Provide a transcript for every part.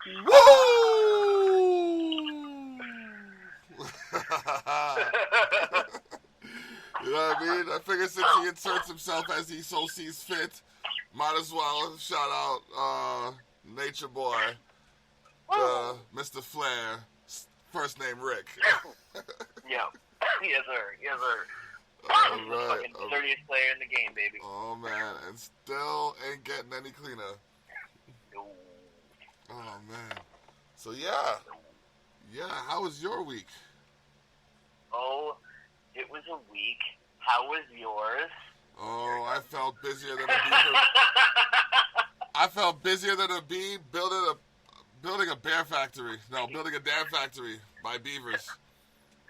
Woo! You know what I mean? I figure since he inserts himself as he so sees fit, might as well shout out Nature Boy, Mr. Flair, first name Rick. Yeah. Yes, sir. Yes, sir. All The right. fucking dirtiest player in the game, baby. Oh, man. And still ain't getting any cleaner. No. Oh, man. So, yeah. Yeah, how was your week? Oh, it was a week. How was yours? Oh, I felt busier than a beaver. I felt busier than a bee building a bear factory. No, building a dam factory by beavers.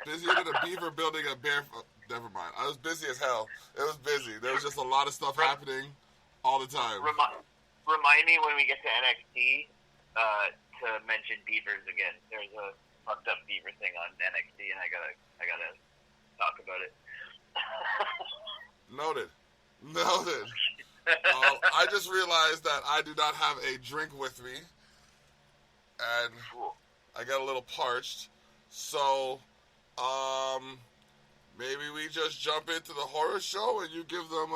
Busier than a beaver building a bear. Never mind. I was busy as hell. It was busy. There was just a lot of stuff happening all the time. Remind me when we get to NXT to mention beavers again. There's a fucked up beaver thing on NXT, and I gotta talk about it. Noted. I just realized that I do not have a drink with me, and I got a little parched. So, maybe we just jump into the horror show, and you give them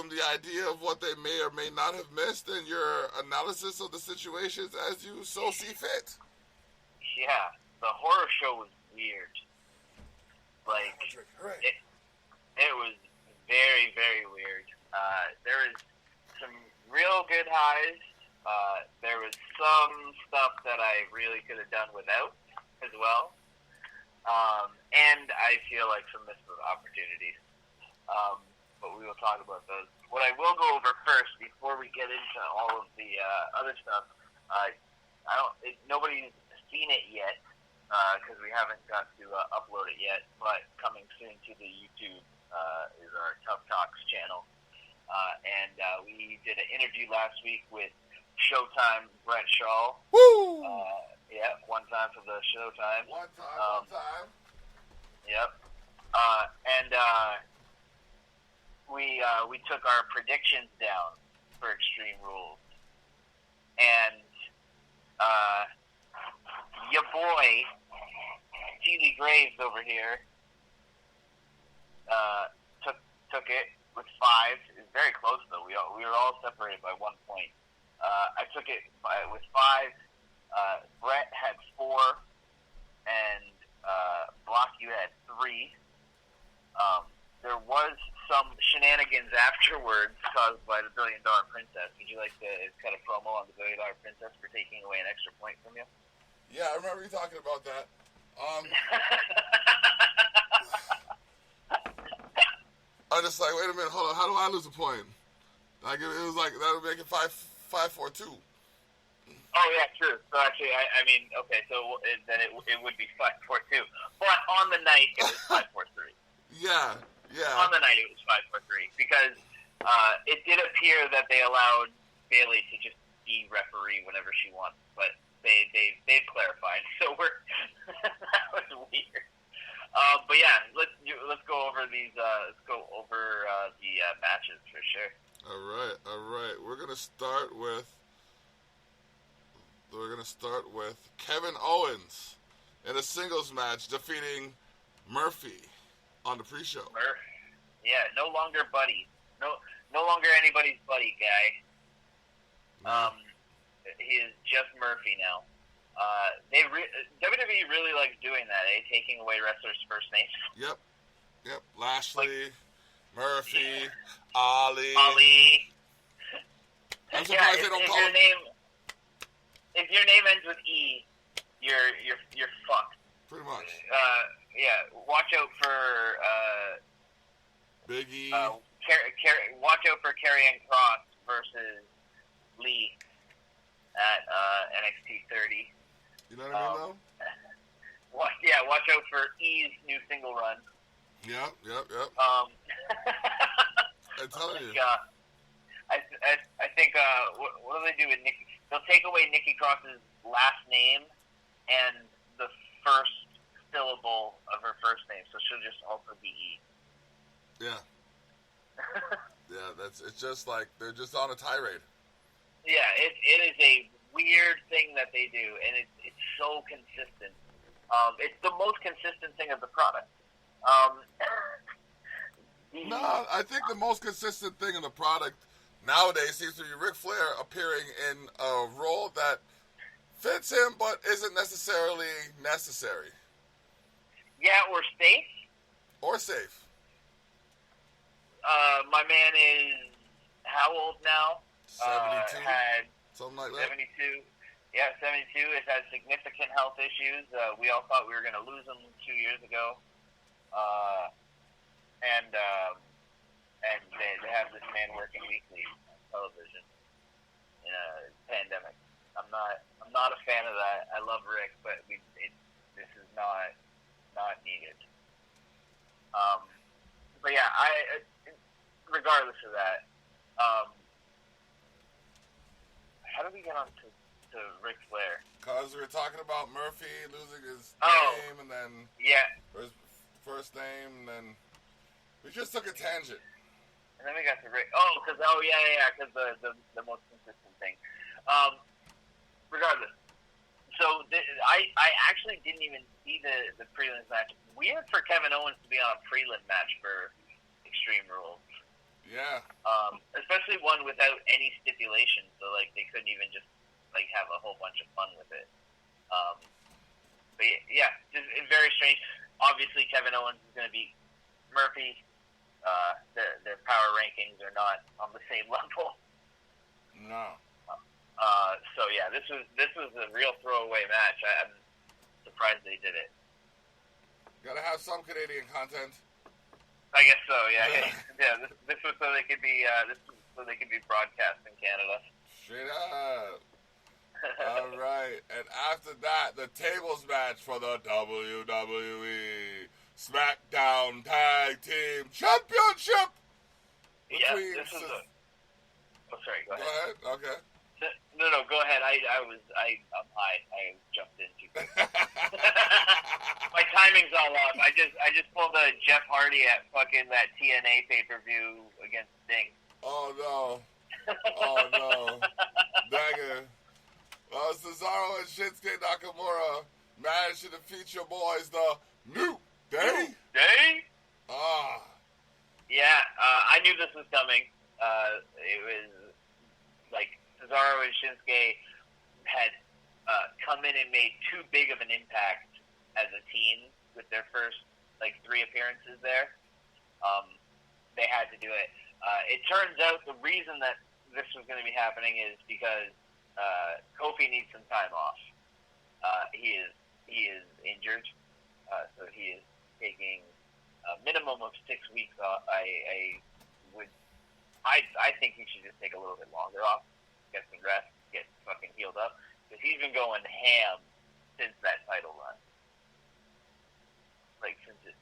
the idea of what they may or may not have missed, and your analysis of the situations as you so see fit. Yeah, the horror show was weird. Like, it was very, very weird. There was some real good highs. There was some stuff that I really could have done without as well. And I feel like some missed opportunities. But we will talk about those. What I will go over first, before we get into all of the other stuff, nobody's seen it yet, because we haven't got to upload it yet, but coming soon to the YouTube is our Tough Talks channel. And we did an interview last week with Showtime Brett Shaw. Woo! Yeah, one time for the Showtime. One time. Yep. And we took our predictions down for Extreme Rules. And your boy, Thili Graves over here, took it with 5. It was very close, though. We were all separated by 1 point. I took it with 5. Brett had 4, and Block, you had 3. There was some shenanigans afterwards caused by the $1 Billion Princess. Would you like to cut a promo on the $1 Billion Princess for taking away an extra point from you? Yeah, I remember you talking about that. I'm just like, wait a minute, hold on. How do I lose a point? Like it was like that would make it 5-4-2. Oh yeah, true. So actually, I mean, okay, so then it would be 5-4-2. But on the night, it was 5-4-3. Yeah. On the night, it was 5-4-3 because it did appear that they allowed Bayley to just be referee whenever she wants, but they've clarified. So that was weird. But yeah, let's go over these. Let's go over the matches for sure. All right. We're gonna start with Kevin Owens in a singles match defeating Murphy on the pre-show. Yeah, no longer buddy. No longer anybody's buddy guy. He is just Murphy now. WWE really likes doing that, taking away wrestlers' first names. Yep. Lashley, Murphy, Ali. I'm surprised they don't call him. If your name ends with E, you're fucked. Pretty much. Yeah. Watch out for Big E. Watch out for Karrion Kross versus Lee at NXT 30. You know what I mean, though? Watch out for E's new single run. Yep. I'm telling you. I think what do they do with Nikki? They'll take away Nikki Cross's last name and the first syllable of her first name, so she'll just also be E. Yeah. Yeah, it's just like they're just on a tirade. Yeah, it is a weird they do, and it's so consistent. It's the most consistent thing of the product. No, I think the most consistent thing in the product nowadays seems to be Ric Flair appearing in a role that fits him but isn't necessarily necessary. Yeah, or safe. Or safe. My man is how old now? 72? Had something like that? 72. Yeah, 72. Has had significant health issues. We all thought we were going to lose him 2 years ago. And they have this man working weekly on television in a pandemic. I'm not a fan of that. I love Rick, but this is not needed. But yeah, regardless of that, how did we get on to Ric Flair? Because we were talking about Murphy losing his name, and then or his first name, and then we just took a tangent. And then we got to Rick. Because the most consistent thing. Regardless, so I actually didn't even see the prelims match. Weird for Kevin Owens to be on a prelim match for Extreme Rules. Yeah. Especially one without any stipulation, so like they couldn't even just like have a whole bunch of fun with it. But yeah, just very strange. Obviously, Kevin Owens is going to beat Murphy. Their power rankings are not on the same level. No. So yeah, this was a real throwaway match. I'm surprised they did it. Gotta have some Canadian content. I guess so. Yeah. Yeah. This was so they could be broadcast in Canada. Straight up. All right, and after that, the tables match for the WWE SmackDown Tag Team Championship. Yeah, this was sorry. Go ahead. Okay. No. Go ahead. I'm high. I jumped in too quick. My timing's all off. I just pulled a Jeff Hardy at fucking that TNA pay-per-view against Sting. Oh no. Dagger. Cesaro and Shinsuke Nakamura managed to defeat your boys, the New Day. Yeah, I knew this was coming. It was like Cesaro and Shinsuke had come in and made too big of an impact as a team with their first like 3 appearances there. They had to do it. It turns out the reason that this was going to be happening is because Kofi needs some time off. He is injured, so he is taking a minimum of 6 weeks off. I think he should just take a little bit longer off, get some rest, get fucking healed up, because he's been going ham since that title run. Like since the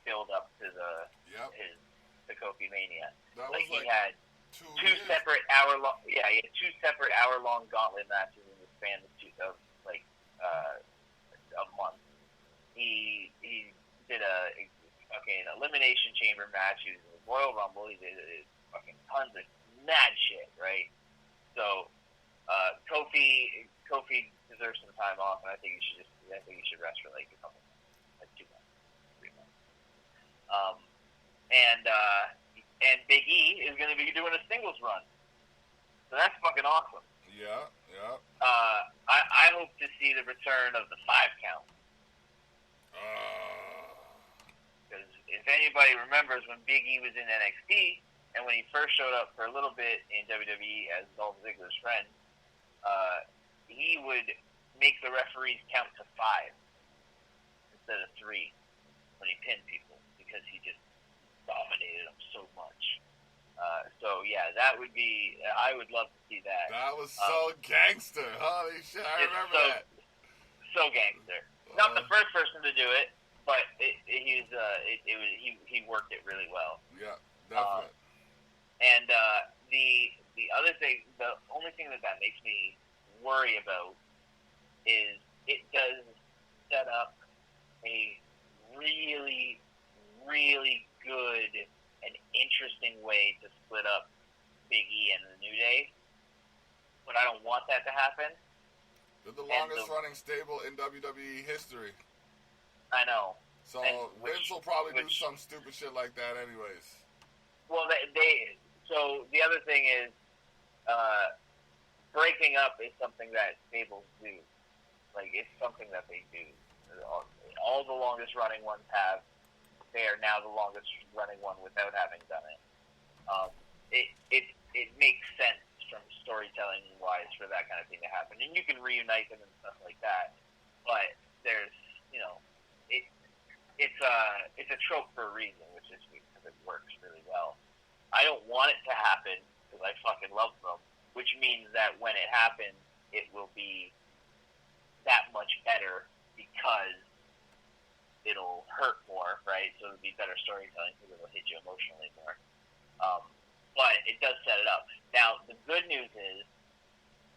build up to the Kofi Mania. Like he had two separate hour-long gauntlet matches in the span of a month. He did a fucking elimination chamber match. He was in the Royal Rumble. He did fucking tons of mad shit, right? So Kofi deserves some time off, and I think he should rest for like a couple months, like 2 months, 3 months. And Big E is going to be doing a singles run. So that's fucking awesome. Yeah. I hope to see the return of the 5 count. Because if anybody remembers when Big E was in NXT, and when he first showed up for a little bit in WWE as Dolph Ziggler's friend, he would make the referees count to 5 instead of 3 when he pinned people, because he just dominated them so much. So yeah, that would be. I would love to see that. That was so gangster. Holy shit! I remember that. So gangster. Not the first person to do it, but he worked it really well. Yeah, definitely. And the other thing, the only thing that makes me worry about is it does set up a really, really good and interesting way to split up Big E and the New Day. But I don't want that to happen. They're the longest running stable in WWE history. I know. So Vince will probably do some stupid shit like that anyways. Well, so the other thing is, breaking up is something that stables do. Like, it's something that they do. All the longest running ones have. They are now the longest running one without having done it. It makes sense from storytelling wise for that kind of thing to happen, and you can reunite them and stuff like that. But there's, it's a trope for a reason, which is because it works really well. I don't want it to happen because I fucking love them, which means that when it happens, it will be that much better because it'll hurt more, right? So it'll be better storytelling because it'll hit you emotionally more. But it does set it up. Now, the good news is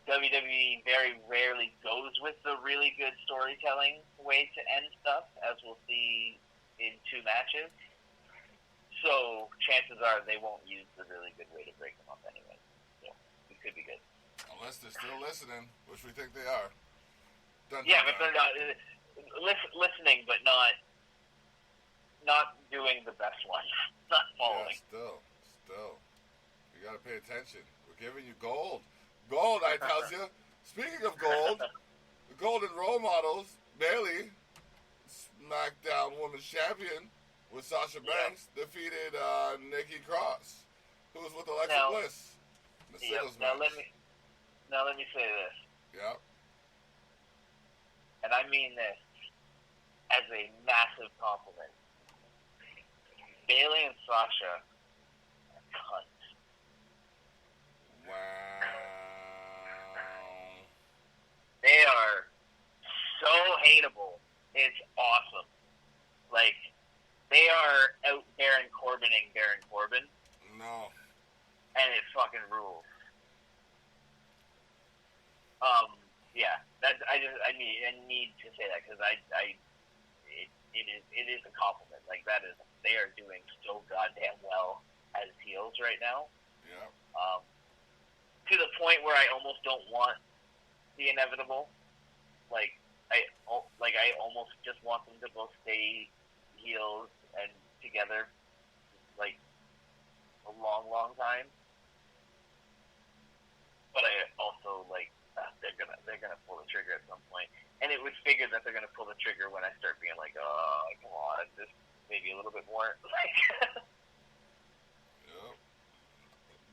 WWE very rarely goes with the really good storytelling way to end stuff, as we'll see in 2 matches. So chances are they won't use the really good way to break them up anyway. So it could be good. Unless they're still listening, which we think they are. But they're not listening, but not doing the best one. Not following. Yeah, still. You gotta pay attention. We're giving you gold. Gold, I tells you. Speaking of gold, the Golden Role Models, Bayley, SmackDown Women's Champion with Sasha Banks, defeated Nikki Cross, who was with Alexa Bliss. The singles match. Now let me say this. Yep. And I mean this as a massive compliment. Bayley and Sasha are cunts. Wow. They are so hateable. It's awesome. Like, they are out Baron Corbining Baron Corbin. No. And it fucking rules. Yeah. I need to say that because it is a compliment. Like, they are doing so goddamn well as heels right now. Yeah. To the point where I almost don't want the inevitable. I almost just want them to both stay heels and together, like, a long, long time. But I also, like, they're gonna pull the trigger at some point. And it would figure that they're gonna pull the trigger when I start being like, oh, come on, just maybe a little bit more. Yep.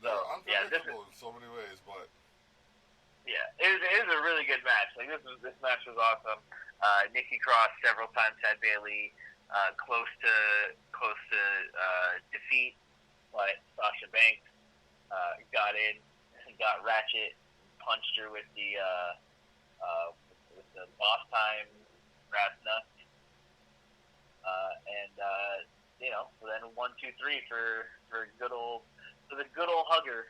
They're unpredictable in so many ways, but yeah, it is a really good match. Like, this match was awesome. Nikki Cross several times had Bayley close to defeat, but Sasha Banks got in, got Ratchet, punched her with the boss time brass nuts, and so then 1, 2, 3 for the good old hugger.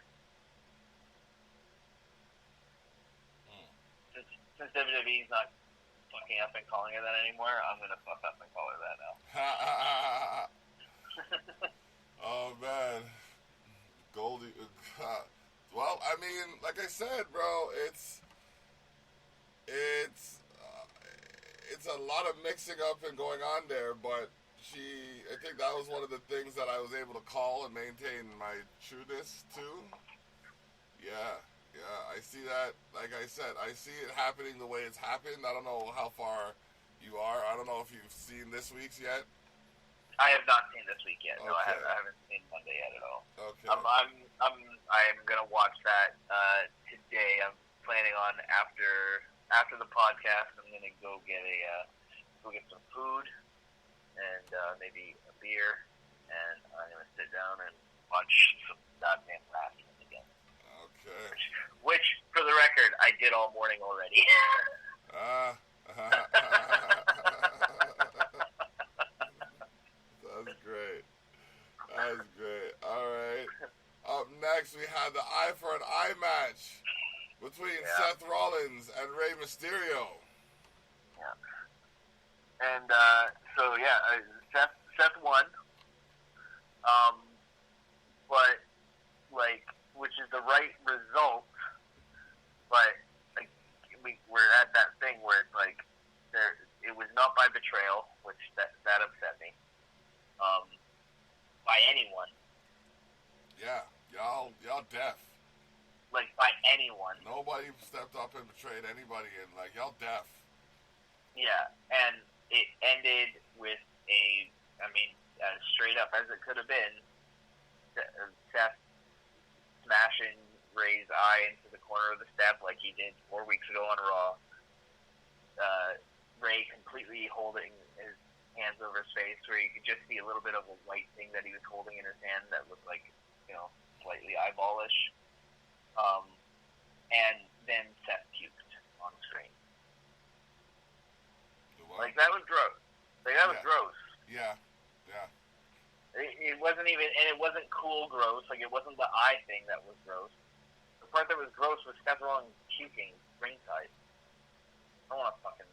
Since WWE's not fucking up and calling her that anymore, I'm gonna fuck up and call her that now. Oh man, Goldie. Well, I mean, like I said, bro, it's a lot of mixing up and going on there, but I think that was one of the things that I was able to call and maintain my trueness to. Yeah, I see that. Like I said, I see it happening the way it's happened. I don't know how far you are. I don't know if you've seen this week's yet. I have not seen this week yet. Okay. No, I haven't seen Monday yet at all. Okay. I'm gonna watch that today. I'm planning on after the podcast. I'm gonna go get some food and maybe a beer, and I'm gonna sit down and watch some goddamn wrestling again. Okay. Which, for the record, I did all morning already. That's great. That's great. All right. Up next, we had the eye for an eye match between Seth Rollins and Rey Mysterio. Yeah. And Seth won. But which is the right result. But we're at anyone. Nobody stepped up and betrayed anybody, and like y'all deaf. Yeah, and it ended with as straight up as it could have been, Seth smashing Ray's eye into the corner of the step like he did 4 weeks ago on Raw. Ray completely holding his hands over his face, where you could just see a little bit of a white thing that he was holding in his hand that looked like, slightly eyeballish. And then Seth puked on screen. Like, that was gross. Like, that was gross. Yeah. It wasn't even, and it wasn't cool gross. Like, it wasn't the eye thing that was gross. The part that was gross was Seth Rollins puking ringside. I don't want to fucking,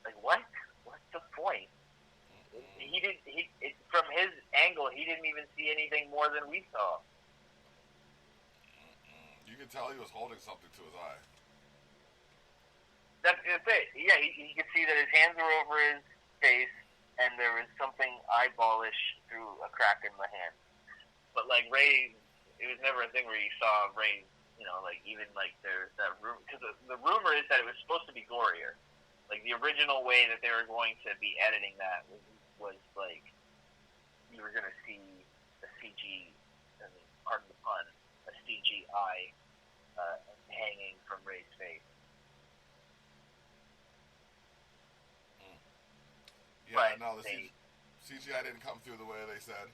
like, what? What's the point? From his angle, he didn't even see anything more than we saw. You could tell he was holding something to his eye. That's it. Yeah, he could see that his hands were over his face, and there was something eyeballish through a crack in the hand. But, like, Ray, it was never a thing where you saw Ray, even, like, there's that rumor. Because the rumor is that it was supposed to be gorier. Like, the original way that they were going to be editing that was like, you were going to see a CG, pardon the pun, a CGI hanging from Ray's face. Yeah, but no, the CGI didn't come through the way they said.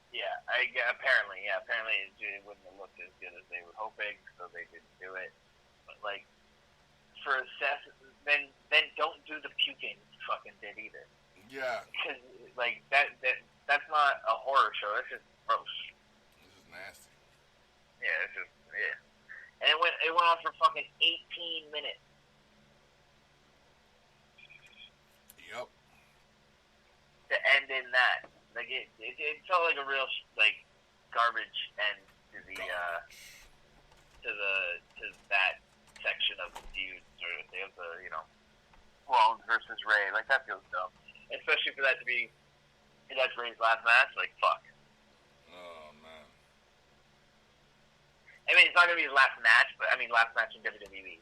Yeah, apparently it wouldn't have looked as good as they were hoping, so they didn't do it. But, like, for Seth, then don't do the puking fucking bit either. Yeah. Because, like, that's not a horror show. That's just gross. This is nasty. Yeah, it's just, yeah. And it went on for fucking 18 minutes. Yep. To end in that. Like, it felt like a real, like, garbage end to the, to that section of the feud, or the, Rollins versus Ray. Like, that feels dumb. Especially for that to be, that's Ray's last match. Like, fuck. Oh, man. I mean, it's not going to be his last match, but, last match in WWE.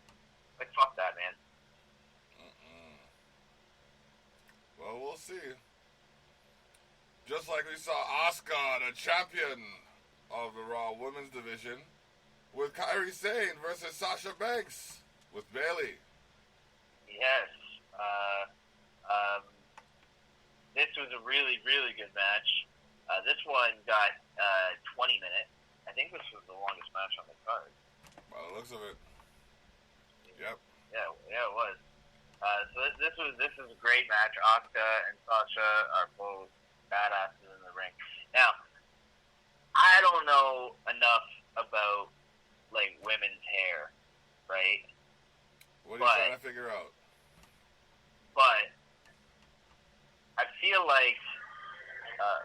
Like, fuck that, man. Well, we'll see. Just like we saw Asuka, the champion of the Raw Women's Division, with Kairi Sane versus Sasha Banks with Bayley. Yes. This was a really, really good match. This one got 20 minutes. I think this was the longest match on the card. By the looks of it. Yep. Yeah, it was. So this is a great match. Asuka and Sasha are both badasses in the ring. Now, I don't know enough about, like, women's hair, right? What are you trying to figure out? But I feel like,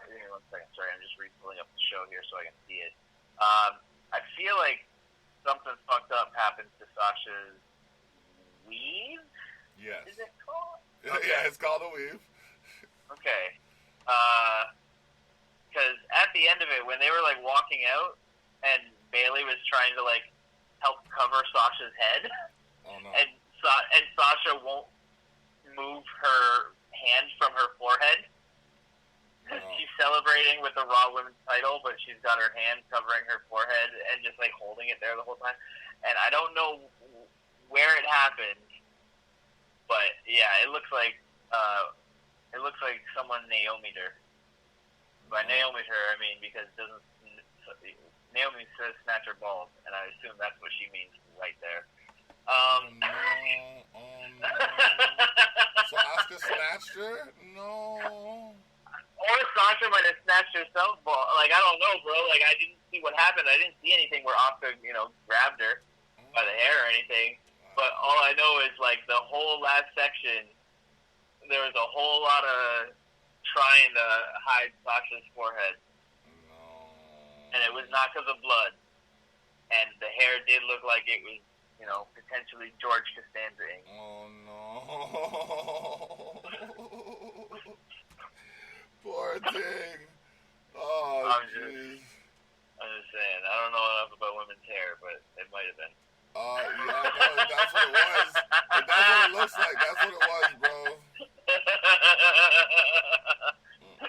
give me 1 second, sorry, I'm just pulling up the show here so I can see it. I feel like something fucked up happened to Sasha's weave? Yes. Is it called? Okay. Yeah, it's called a weave. Okay. Because at the end of it, when they were, like, walking out, and Bayley was trying to, like, help cover Sasha's head, and Sasha won't move her hand from her forehead. She's celebrating with the Raw Women's title, but she's got her hand covering her forehead and just, like, holding it there the whole time. And I don't know where it happened, but yeah, it looks like someone Naomi'd her. By Naomi'd her, I mean because Naomi says snatch her balls, and I assume that's what she means right there. No. So Asuka snatched her? No. Or Sasha might have snatched herself ball. Like, I don't know, bro. Like, I didn't see what happened. I didn't see anything where Asuka, grabbed her by the hair or anything. But all I know is, like, the whole last section, there was a whole lot of trying to hide Sasha's forehead. No. And it was not because of blood. And the hair did look like it was, potentially George Costanza ink. Oh, no. Poor thing. Oh, jeez. I'm just saying. I don't know enough about women's hair, but it might have been. Yeah, no, that's what it was. That's what it looks like. That's what it was, bro.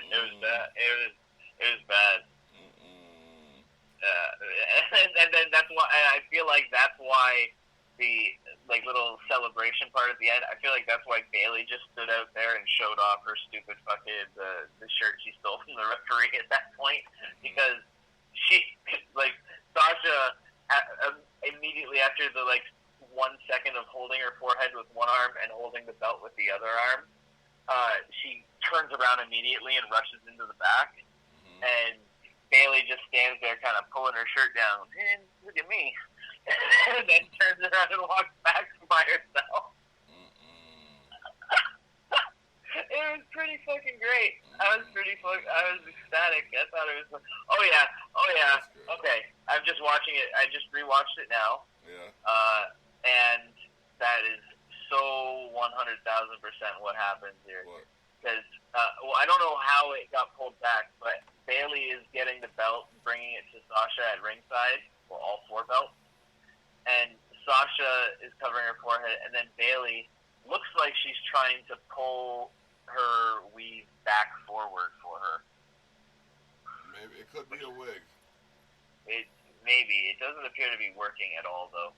It was bad. It was bad. And then that's why I feel like that's why the little celebration part at the end. I feel like that's why Bailey just stood out there and showed off her stupid fucking the shirt she stole from the referee at that point, because she Sasha immediately after the 1 second of holding her forehead with one arm and holding the belt with the other arm, she turns around immediately and rushes into the back, and Bailey just stands there kind of pulling her shirt down. And look at me. And then turns around and walks back by herself. It was pretty fucking great. I was ecstatic. I thought it was oh yeah. Okay. I'm just watching it. I just rewatched it now. Yeah. And that is so 100,000% what happens here. Because, I don't know how it got pulled back, but Bailey is getting the belt, bringing it to Sasha at ringside, well, all 4 belts, and Sasha is covering her forehead, and then Bailey looks like she's trying to pull her weave back forward for her. Maybe it could be a wig. Maybe. It doesn't appear to be working at all, though.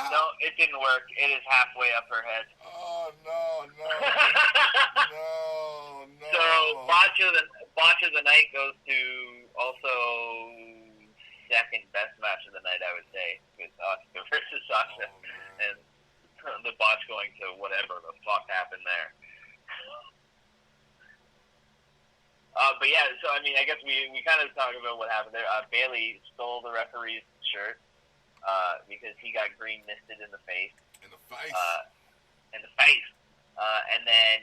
No, it didn't work. It is halfway up her head. Oh, no. No. So, botch of the night goes to also second best match of the night, I would say, with Asuka versus Sasha. And the botch going to whatever the fuck happened there. But yeah, so I mean, I guess we kind of talked about what happened there. Bailey stole the referee's shirt because he got green misted in the face. And then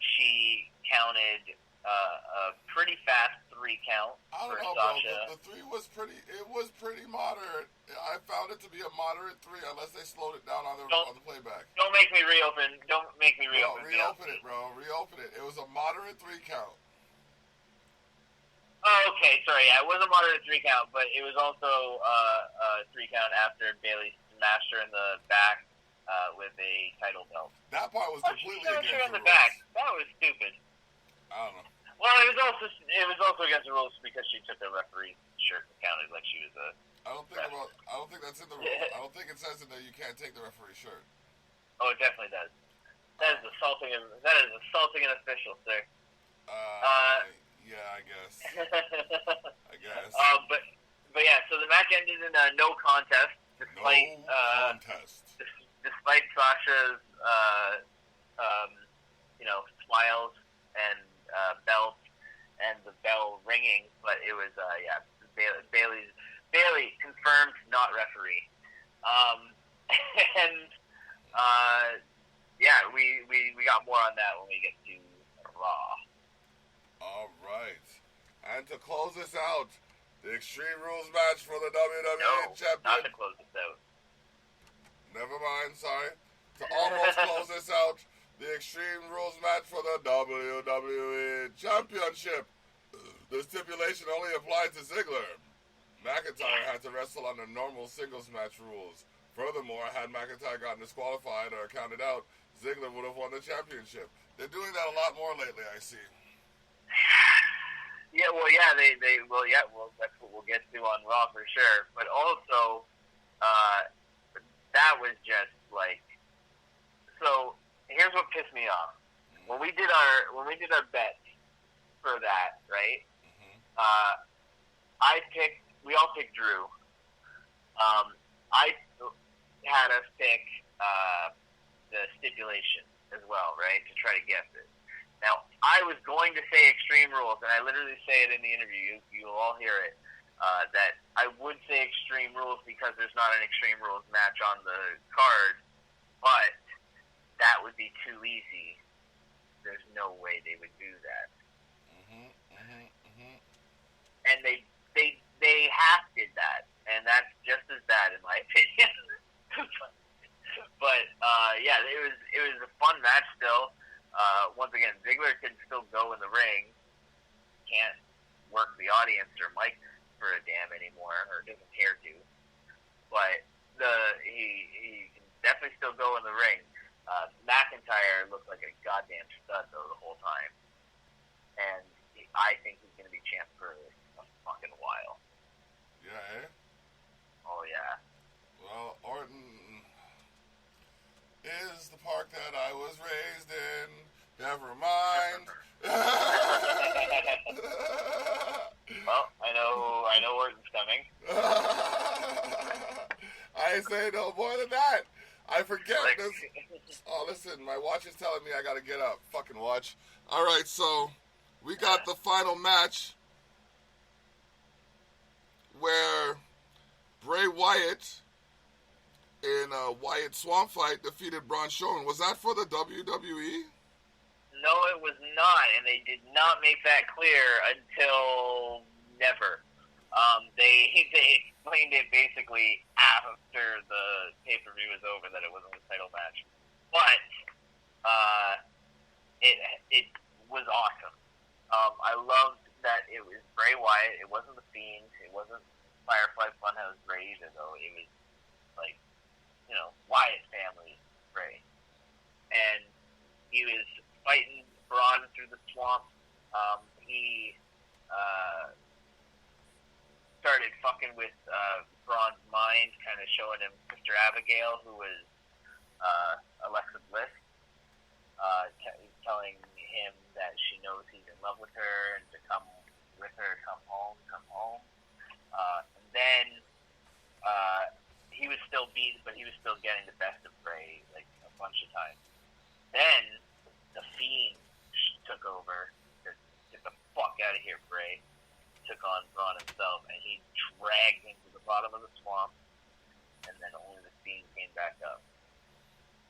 she counted a pretty fast 3 count for Sasha. The 3 was pretty. It was pretty moderate. I found it to be a moderate 3, unless they slowed it down on the playback. Don't make me reopen. Reopen it, bro. Reopen it. It was a moderate 3 count. Oh, okay, sorry. Yeah, it was a moderate 3 count, but it was also a 3 count after Bailey smashed her in the back with a title belt. That part was completely against the rules. Back. That was stupid. I don't know. Well, it was also against the rules because she took the referee's shirt and counted like she was a. I don't think that's in the rules. I don't think it says in there you can't take the referee's shirt. Oh, it definitely does. That is assaulting an official, sir. Yeah, I guess. But yeah, so the match ended in a no contest, despite despite Sasha's smiles and bells and the bell ringing, but it was Bailey confirmed not referee, and we got more on that when we get to Raw. All right, and to close this out, the Extreme Rules match for the WWE Champion. Not to close this out. Never mind, sorry. To almost close this out, the Extreme Rules match for the WWE Championship. The stipulation only applied to Ziggler. McIntyre had to wrestle under normal singles match rules. Furthermore, had McIntyre gotten disqualified or counted out, Ziggler would have won the championship. They're doing that a lot more lately, I see. That's what we'll get to on Raw for sure. But also, that was just so. Here's what pissed me off. When we did our bet for that, right? We all picked Drew. I had us pick the stipulation as well, right, to try to guess it. Now, I was going to say Extreme Rules, and I literally say it in the interview. You'll all hear it. That I would say Extreme Rules because there's not an Extreme Rules match on the card, but that would be too easy. There's no way they would do that. And they half did that, and that's just as bad in my opinion. But it was a fun match still. Once again, Ziggler can still go in the ring, can't work the audience or mic for a damn anymore, or doesn't care to. But he can definitely still go in the ring. McIntyre looked like a goddamn stud though the whole time, and I think he's going to be champ for a fucking while. Yeah, eh? Oh yeah. Well, Orton is the park that I was raised in. Never mind. Well, I know Orton's coming. I ain't saying no more than that. I forget this. Oh, listen, my watch is telling me I gotta get up. Fucking watch. All right, so we got the final match where Bray Wyatt in a Wyatt Swamp fight defeated Braun Strowman. Was that for the WWE? No, it was not, and they did not make that clear until never. They explained it basically after the pay-per-view was over that it wasn't a title match, but it was awesome. I loved that it was Bray Wyatt. It wasn't the Fiend. It wasn't Firefly Funhouse Bray either, though. It was like, Wyatt family Bray, and he was fighting Braun through the swamp. He started fucking with Braun's mind, kind of showing him Sister Abigail, who was Alexa Bliss, telling him that she knows he's in love with her and to come with her, come home. And then he was still beaten, but he was still getting the best of Bray like a bunch of times. Then the Fiend took over. Get the fuck out of here, Bray. Took on Braun himself, and he dragged him to the bottom of the swamp, and then only the Fiend came back up.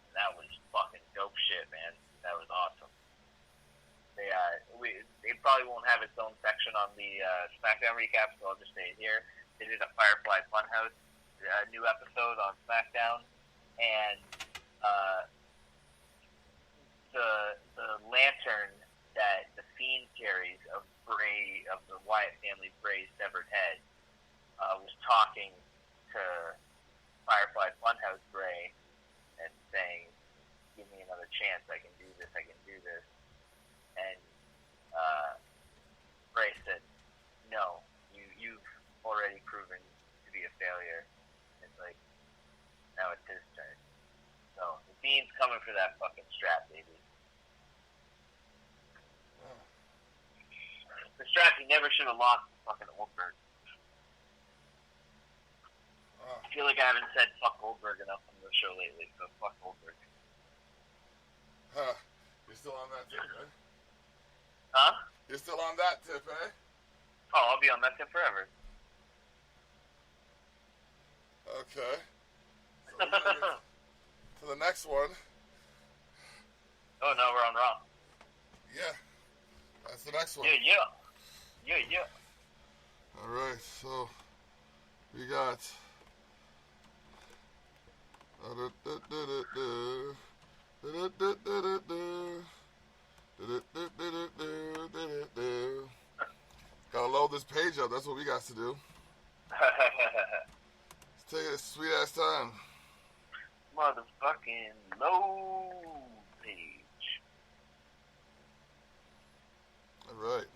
And that was fucking dope shit, man. That was awesome. They probably won't have its own section on the SmackDown recap, so I'll just say it here. They did a Firefly Funhouse new episode on SmackDown, and the lantern that the Fiend carries of Bray, of the Wyatt family Bray's severed head, was talking to Firefly Funhouse Bray and saying, "Give me another chance. I can do this. And Bray said, "No, you've already proven to be a failure." It's like, now it's his turn. So the Fiend's coming for that fucking strap, baby. The strap he never should have lost to fucking Goldberg. I feel like I haven't said fuck Goldberg enough on the show lately, so fuck Goldberg. Huh. You're still on that tip, eh? Huh? You're still on that tip, eh? Oh, I'll be on that tip forever. Okay. So we're gonna get to the next one. Oh, no, we're on Raw. Yeah. That's the next one. Yeah. All right, so we got gotta load this page up. That's what we got to do. Let's take it a sweet ass time. Motherfucking low page. All right.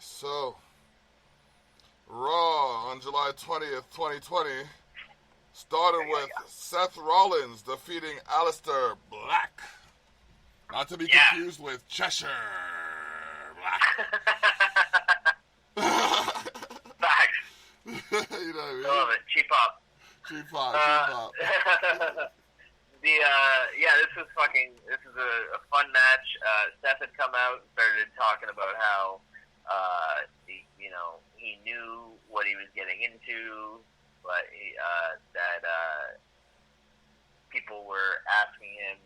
So, Raw on July 20th, 2020 started with Seth Rollins defeating Aleister Black. Not to be confused with Cheshire Black. Facts. You know what I mean? I love it. Cheap up. Cheap pop. This is a fun match. Seth had come out and started talking about how, he knew what he was getting into, but that people were asking him,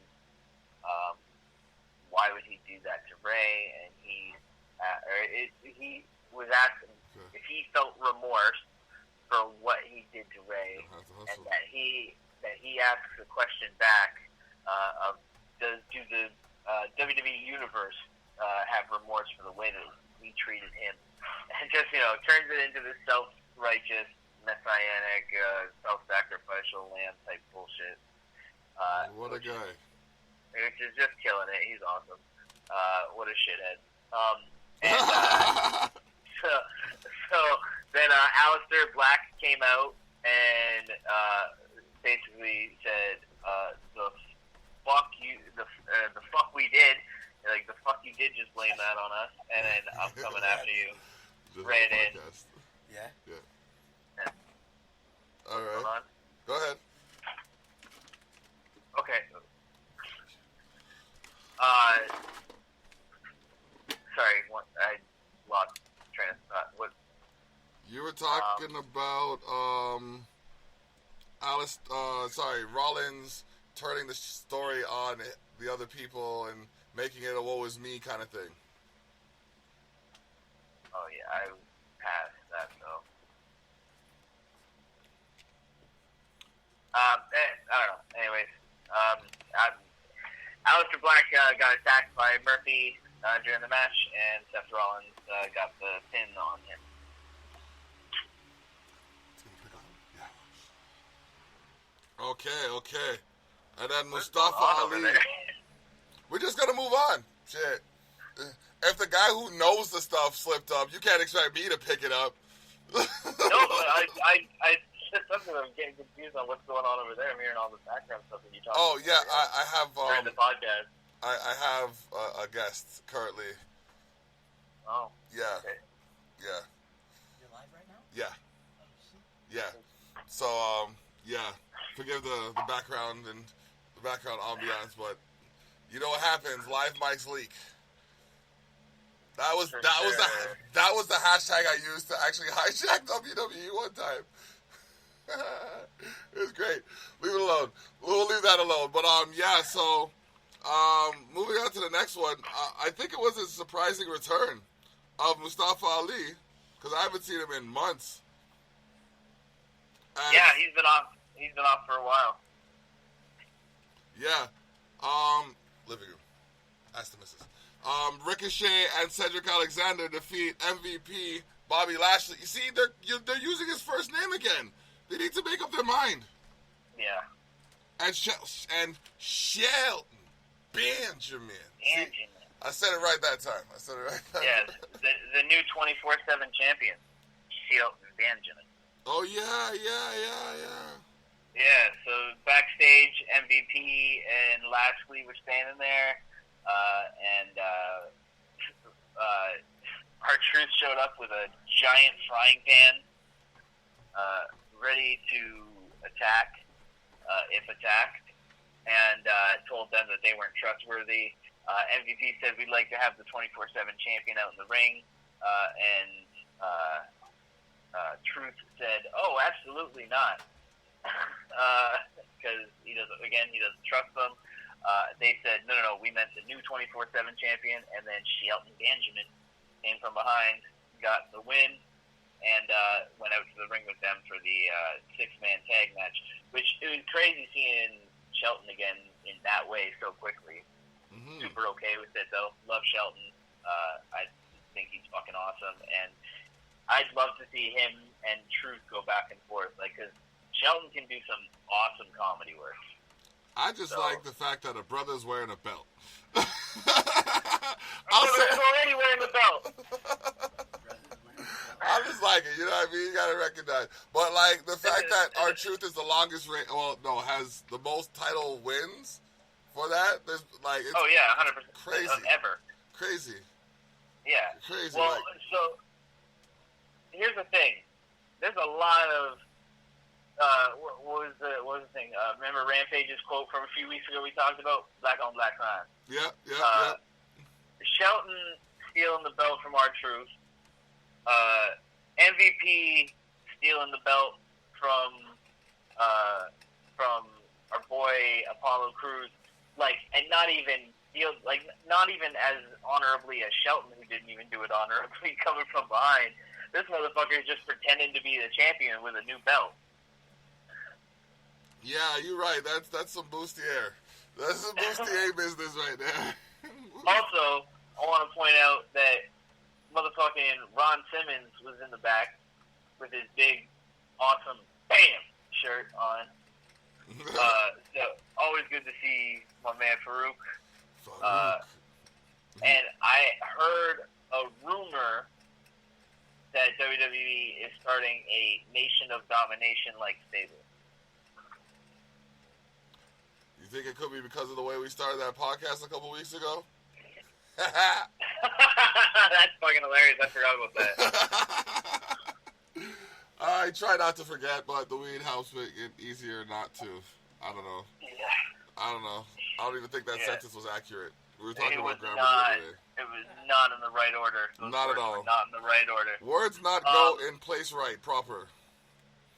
why would he do that to Ray, and he was asking if he felt remorse for what he did to Ray, and that he asks the question back of do the WWE Universe have remorse for the way that we treated him, and just turns it into this self-righteous, messianic, self-sacrificial lamb type bullshit. What a guy! Which is just killing it. He's awesome. What a shithead. And so then Aleister Black came out and basically said the fuck we did. Like, the fuck you did, just blame that on us, and then I'm coming after you. Ran in. Yeah. All right. Go ahead. Okay. Sorry, I lost train of thought. What? You were talking about Rollins turning the story on the other people and making it a woe is me kind of thing. Oh yeah, I passed that though. I don't know. Anyways, Aleister Black got attacked by Murphy during the match, and Seth Rollins got the pin on him. Okay. And then Mustafa Ali. We're just gonna move on. Shit. If the guy who knows the stuff slipped up, you can't expect me to pick it up. No, but I something I'm getting confused on what's going on over there. I'm hearing all the background stuff that you talk about. Oh yeah, I have during the podcast. I have a guest currently. Oh. Yeah. Okay. Yeah. You're live right now? Yeah. Yeah. So yeah. Forgive the background and the background ambiance, but you know what happens? Live mics leak. That was the hashtag I used to actually hijack WWE one time. It was great. Leave it alone. We'll leave that alone. But yeah. So moving on to the next one. I think it was a surprising return of Mustafa Ali because I haven't seen him in months. And yeah, he's been off. He's been off for a while. Yeah. Living room. Ask the missus. Ricochet and Cedric Alexander defeat MVP Bobby Lashley. You see, they're using his first name again. They need to make up their mind. Yeah. And Shelton Benjamin. See, I said it right that time. Yeah, the new 24/7 champion, Shelton Benjamin. Oh yeah. Yeah, so backstage, MVP and Lashley were standing there, and R-Truth showed up with a giant frying pan, ready to attack, if attacked, and told them that they weren't trustworthy. MVP said, we'd like to have the 24/7 champion out in the ring, and Truth said, oh, absolutely not. Because he doesn't trust them. They said, no, we meant the new 24/7 champion, and then Shelton Benjamin came from behind, got the win, and went out to the ring with them for the 6-man tag match, which it was crazy seeing Shelton again in that way so quickly. Mm-hmm. Super okay with it, though. Love Shelton. I think he's fucking awesome, and I'd love to see him and Truth go back and forth, because Shelton can do some awesome comedy work. I just like the fact that a brother's wearing a belt. He's already wearing the belt. I just like it, you know what I mean? You gotta recognize. But, the fact that R-Truth is the longest has the most title wins for that, it's, oh, yeah, 100%. Crazy. Ever. Crazy. Yeah. Crazy. Well, so, here's the thing. There's a lot of, what was the thing? Remember Rampage's quote from a few weeks ago we talked about? Black on black crime. Yeah. Shelton stealing the belt from R-Truth. MVP stealing the belt from our boy Apollo Crews, and not even as honorably as Shelton, who didn't even do it honorably, coming from behind. This motherfucker is just pretending to be the champion with a new belt. Yeah, you're right. That's some bustier. That's some bustier business right there. Also, I want to point out that motherfucking Ron Simmons was in the back with his big, awesome, bam shirt on. So always good to see my man Farouk. And I heard a rumor that WWE is starting a Nation of Domination-like stable. You think it could be because of the way we started that podcast a couple weeks ago? That's fucking hilarious. I forgot about that. I try not to forget, but the weed helps make it easier not to. I don't know. Yeah. I don't even think that sentence was accurate. We were talking about grammar the other day. It was not in the right order. Those not at words all. were not in the right order. Words not go in place right, proper.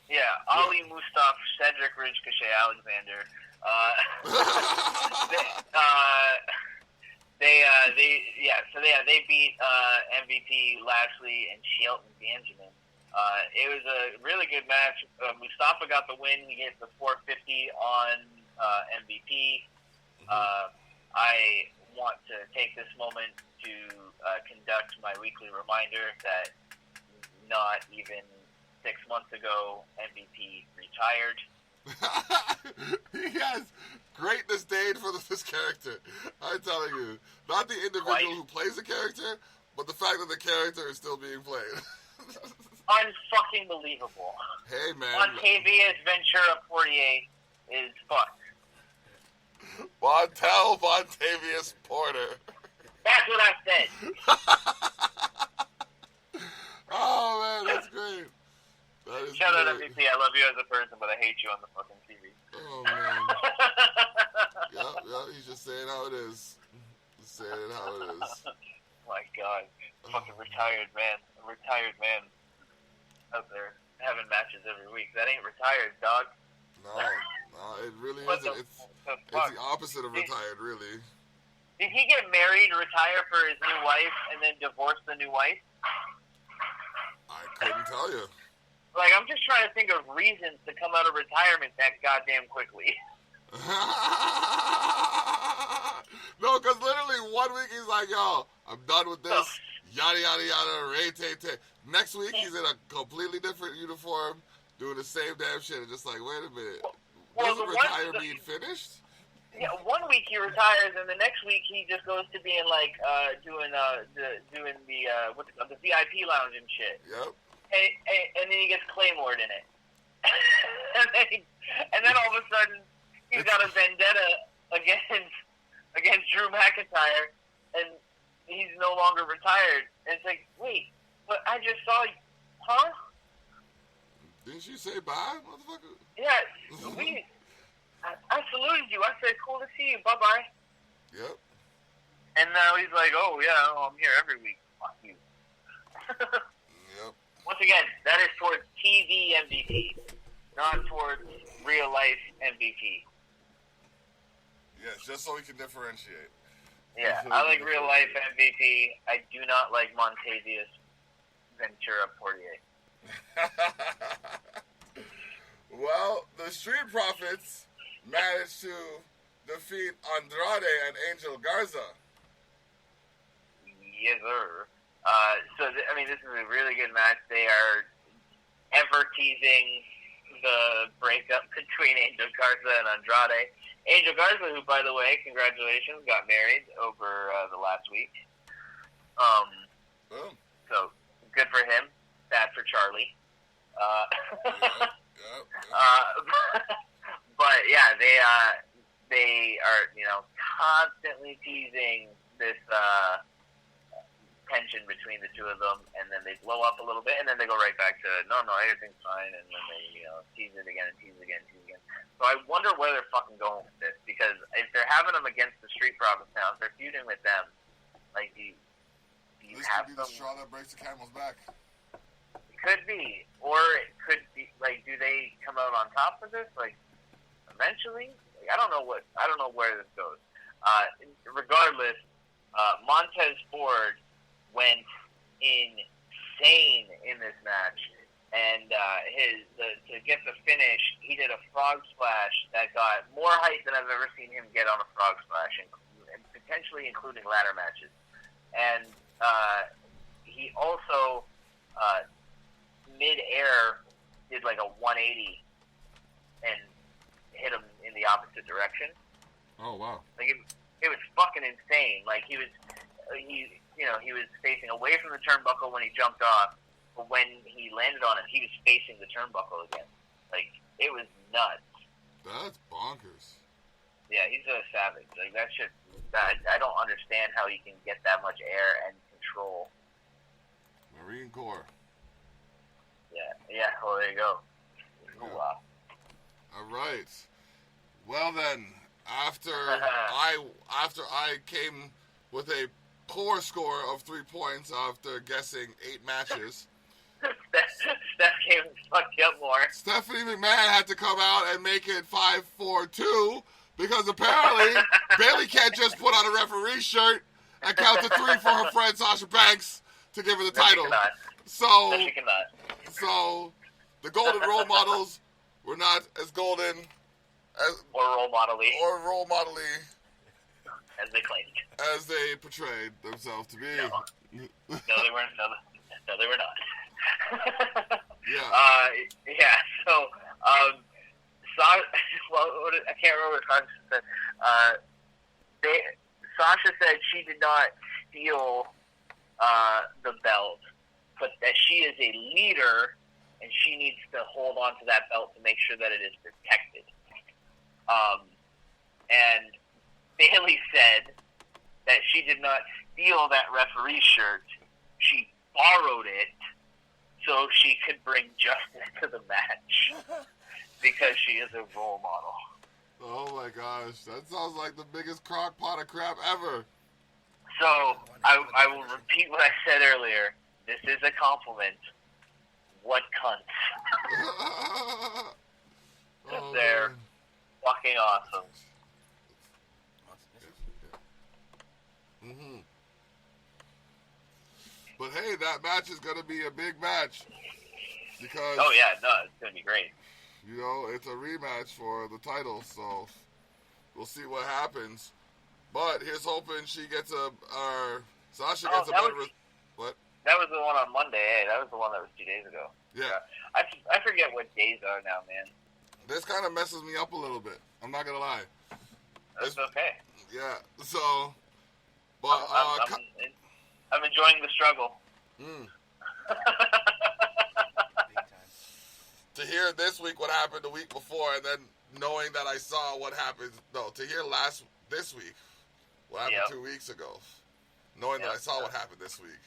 Yeah, Ali Mustafa, Cedric Ridge, Cachet Alexander. They beat MVP Lashley and Shelton Benjamin. It was a really good match. Mustafa got the win. He gets the 450 on MVP. I want to take this moment to conduct my weekly reminder that not even 6 months ago, MVP retired. He has great disdain for this character. I'm telling you. Not the individual who plays the character, but the fact that the character is still being played. Unfucking believable. Hey, man. Montavious Ventura Poirier is fucked. Montavious Porter. That's what I said. Oh, man, that's great. That is Shout out great. MVP. I love you as a person, but I hate you on the fucking TV. Oh, man. Yep, he's just saying how it is. Just saying it how it is. My God. Fucking retired man. A retired man out there having matches every week. That ain't retired, dog. No, it really What isn't. It's the opposite of retired, really. Did he get married, retire for his new wife, and then divorce the new wife? I couldn't tell you. Like, I'm just trying to think of reasons to come out of retirement that goddamn quickly. No, because literally 1 week he's like, yo, I'm done with this. Yada, yada, yada, ray-tay-tay. Next week he's in a completely different uniform, doing the same damn shit. And just like, wait a minute. Wasn't retire being finished? Yeah, 1 week he retires, and the next week he just goes to being like doing the VIP lounge and shit. Yep. And then he gets Claymored in it. and then all of a sudden he's got a vendetta against Drew McIntyre, and he's no longer retired. And it's like, wait, but I just saw you, huh? Didn't you say bye, motherfucker? Yeah, I saluted you. I said, cool to see you. Bye-bye. Yep. And now he's like, oh, yeah, I'm here every week. Fuck you. Yep. Once again, that is towards TV MVP, not towards real-life MVP. Yes, just so we can differentiate. Yeah, I like real-life MVP. I do not like Montavious Ventura Poirier. Well, the Street Profits managed to defeat Andrade and Angel Garza. Yes, sir. This is a really good match. They are ever teasing the breakup between Angel Garza and Andrade. Angel Garza, who, by the way, congratulations, got married over the last week. So, good for him. Bad for Charlie. But yeah, they are constantly teasing this tension between the two of them, and then they blow up a little bit, and then they go right back to no, everything's fine, and then they tease it again and tease it again, tease it again. So I wonder where they're fucking going with this, because if they're having them against the Street Profits now, if they're feuding with them, like do you this have could be some? the straw that breaks the camel's back. Could be, or it could be like, do they come out on top of this? Like, eventually, like, I don't know where this goes. Regardless, Montez Ford went insane in this match, and to get the finish, he did a frog splash that got more height than I've ever seen him get on a frog splash, and potentially including ladder matches. And he also mid-air did like a 180 and hit him in the opposite direction. Oh wow! Like it was fucking insane. Like he was facing away from the turnbuckle when he jumped off, but when he landed on it, he was facing the turnbuckle again. Like it was nuts. That's bonkers. Yeah, he's a savage. Like that shit. I don't understand how he can get that much air and control. Marine Corps. Yeah. Well, there you go. Yeah. Wow. All right. Well then, after I came with a poor score of 3 points after guessing 8 matches. Steph came and fucked you up more. Stephanie McMahon had to come out and make it 5-4-2 because apparently Bayley can't just put on a referee shirt and count to 3 for her friend Sasha Banks to give her the title. No, she cannot. So the golden role models were not as golden as or role model-y as they claimed. As they portrayed themselves to be. No, they weren't. No, they were not. Yeah. So, I can't remember what Sasha said. Sasha said she did not steal the belt, but that she is a leader and she needs to hold on to that belt to make sure that it is protected. And Bayley said that she did not steal that referee shirt. She borrowed it so she could bring justice to the match because she is a role model. Oh my gosh, that sounds like the biggest crock pot of crap ever. So, I will repeat what I said earlier. This is a compliment. What cunts. Oh, they're man. fucking awesome. Mm-hmm. But hey, that match is going to be a big match because... Oh yeah, no, it's going to be great. You know, it's a rematch for the title, so we'll see what happens. But here's hoping she gets Sasha gets a better... What? That was the one on Monday, eh? That was the one that was 2 days ago. Yeah. I forget what days are now, man. This kind of messes me up a little bit. I'm not going to lie. That's okay. Yeah, so... But, I'm enjoying the struggle. To hear this week what happened the week before, and then knowing that I saw what happened... No, to hear this week what happened 2 weeks ago, knowing that I saw what happened this week,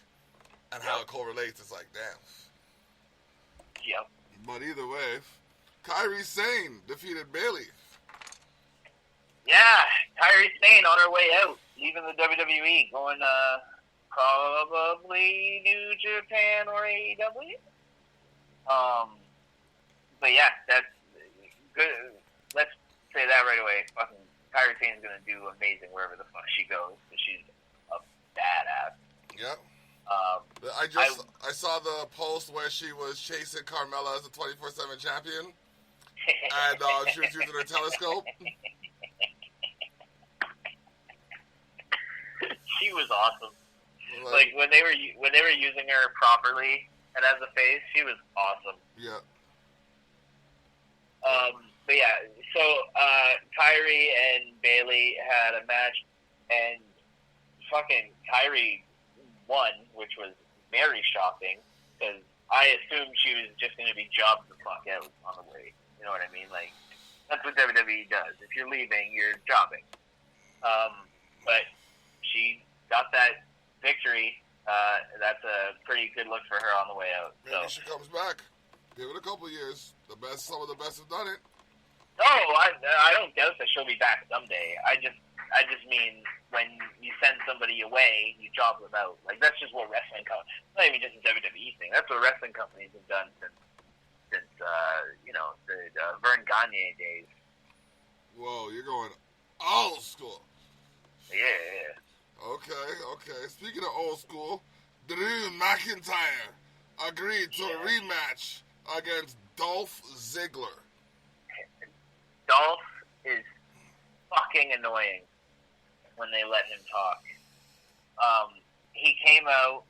and how it correlates, it's like, damn. Yep. But either way, Kairi Sane defeated Bayley. Yeah, Kairi Sane on her way out, leaving the WWE, going probably New Japan or AEW. But yeah, that's good. Let's say that right away. Fucking Kairi Sane's gonna do amazing wherever the fuck she goes, because she's a badass. Yep. I saw the post where she was chasing Carmella as a 24/7 champion, and she was using her telescope. She was awesome. Like when they were using her properly and as a face, she was awesome. Yeah. But yeah, so Kairi and Bayley had a match, and fucking Kairi won, which was very shocking, because I assumed she was just going to be jobbed the fuck out on the way. You know what I mean? Like, that's what WWE does. If you're leaving, you're jobbing. But she got that victory. That's a pretty good look for her on the way out. Maybe she comes back. Give it a couple years. Some of the best have done it. No, I don't doubt that she'll be back someday. I just mean when you send somebody away, you job them out. Like, that's just what wrestling companies, not even just a WWE thing. That's what wrestling companies have done since the Vern Gagne days. Whoa, you're going old school. Yeah. Okay. Speaking of old school, Drew McIntyre agreed to a rematch against Dolph Dolph is fucking annoying. when they let him talk. He came out,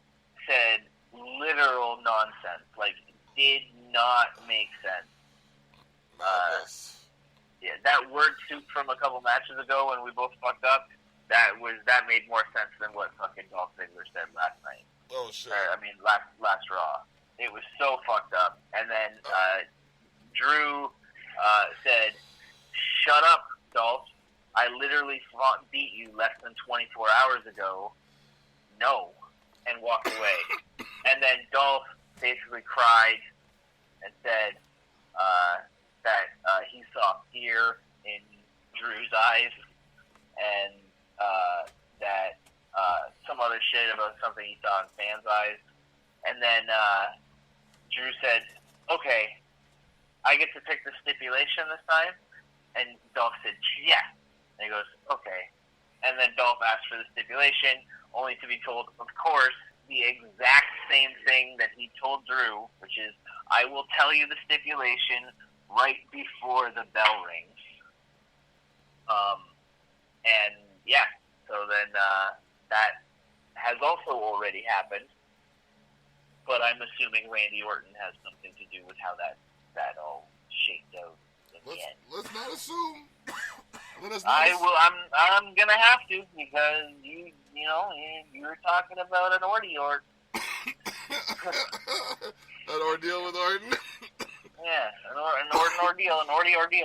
said literal nonsense, like did not make sense. Yeah, that word soup from a couple matches ago when we both fucked up, that made more sense than what fucking Dolph Ziggler said last night. Oh shit! Last Raw. It was so fucked up. And then Drew said, "Shut up, Dolph. I literally beat you less than 24 hours ago. No," and walked away. And then Dolph basically cried and said that he saw fear in Drew's eyes and that some other shit about something he saw in fans' eyes. And then Drew said, "Okay, I get to pick the stipulation this time?" And Dolph said, "Yeah." And he goes, "Okay." And then Dolph asked for the stipulation, only to be told, of course, the exact same thing that he told Drew, which is, "I will tell you the stipulation right before the bell rings." And yeah, so then that has also already happened, but I'm assuming Randy Orton has something to do with how that all shaked out in the end. Let's not assume. I'm gonna have to, because you were talking about an ordeal. An ordeal with Orton. Yeah, an ordeal, an ordeal.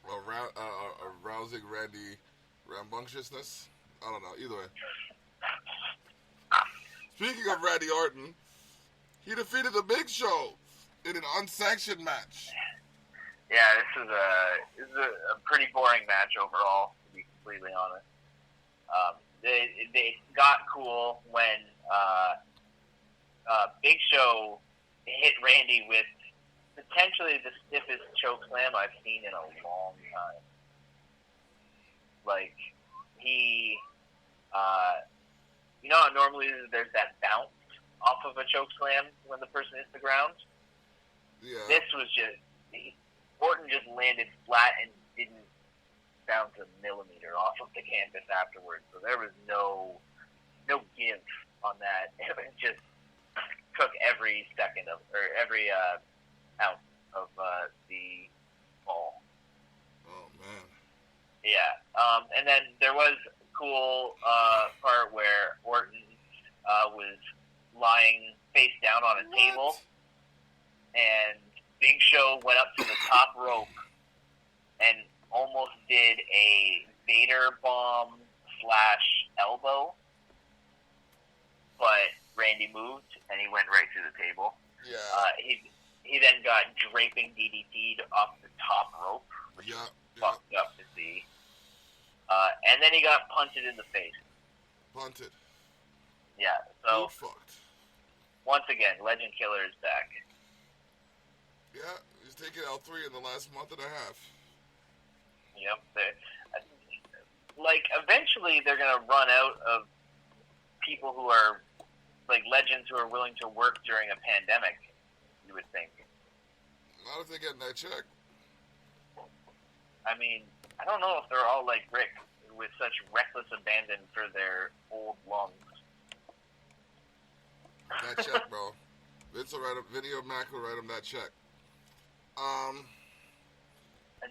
A rousing Randy rambunctiousness. I don't know. Either way. Speaking of Randy Orton, he defeated the Big Show in an unsanctioned match. Yeah, this is a pretty boring match overall, to be completely honest. They got cool when Big Show hit Randy with potentially the stiffest choke slam I've seen in a long time. Like, he, how normally there's that bounce off of a choke slam when the person hits the ground? Yeah. This was just, Orton just landed flat and didn't bounce a millimeter off of the canvas afterwards. So there was no give on that. It just took every second every ounce of the fall. Oh man. Yeah. And then there was a cool part where Orton was lying face down on a table, and Big Show went up to the top rope and almost did a Vader bomb / elbow, but Randy moved and he went right through the table. Yeah. He then got draping DDT'd off the top rope, which Yeah. fucked up to see. And then he got punted in the face. Punted. Yeah, so fucked. once again, Legend Killer is back. Yeah, he's taken L3 in the last month and a half. Yep. Like, eventually they're going to run out of people who are, like, legends who are willing to work during a pandemic, you would think. Not if they're getting that check. I mean, I don't know if they're all like Rick, with such reckless abandon for their old lungs. That check, bro. Vince will write him, Vinny or Mac will write him that check. A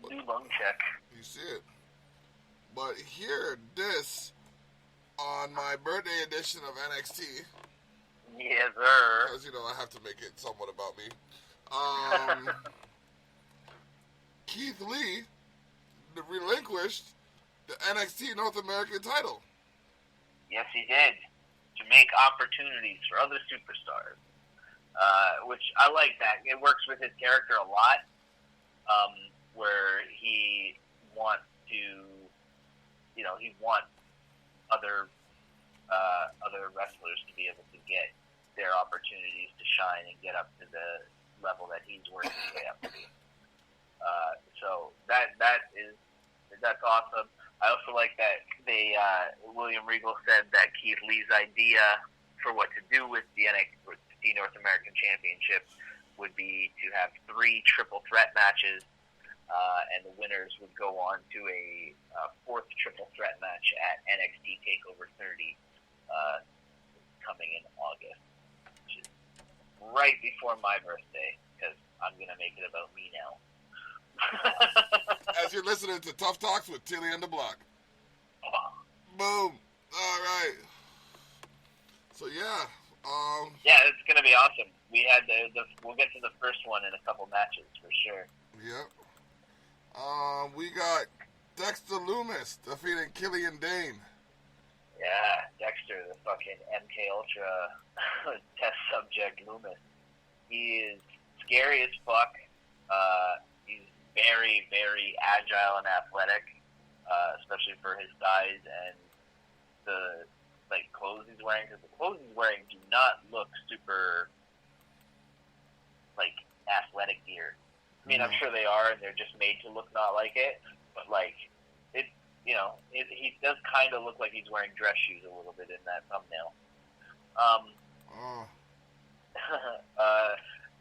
new lung check. You see it. But hear this on my birthday edition of NXT. Yes, sir. Because, I have to make it somewhat about me. Keith Lee relinquished the NXT North American title. Yes, he did. To make opportunities for other superstars. Which I like that. It works with his character a lot. Where he wants to, he wants other wrestlers to be able to get their opportunities to shine and get up to the level that he's working his way up to. So that's awesome. I also like that William Regal said that Keith Lee's idea for what to do with the NXT North American Championship would be to have 3 triple threat matches and the winners would go on to a fourth triple threat match at NXT TakeOver 30 coming in August, which is right before my birthday, because I'm going to make it about me now. As you're listening to Tough Talks with Thili and Dablock. Boom. All right. So, yeah. Yeah, it's going to be awesome. We had we'll get to the first one in a couple matches for sure. Yep. We got Dexter Loomis defeating Killian Dane. Yeah, Dexter, the fucking MK Ultra test subject Loomis. He is scary as fuck. He's very, very agile and athletic, especially for his size and the clothes he's wearing. Because the clothes he's wearing do not look super athletic gear. I mean, I'm sure they are, and they're just made to look not like it. But he does kind of look like he's wearing dress shoes a little bit in that thumbnail.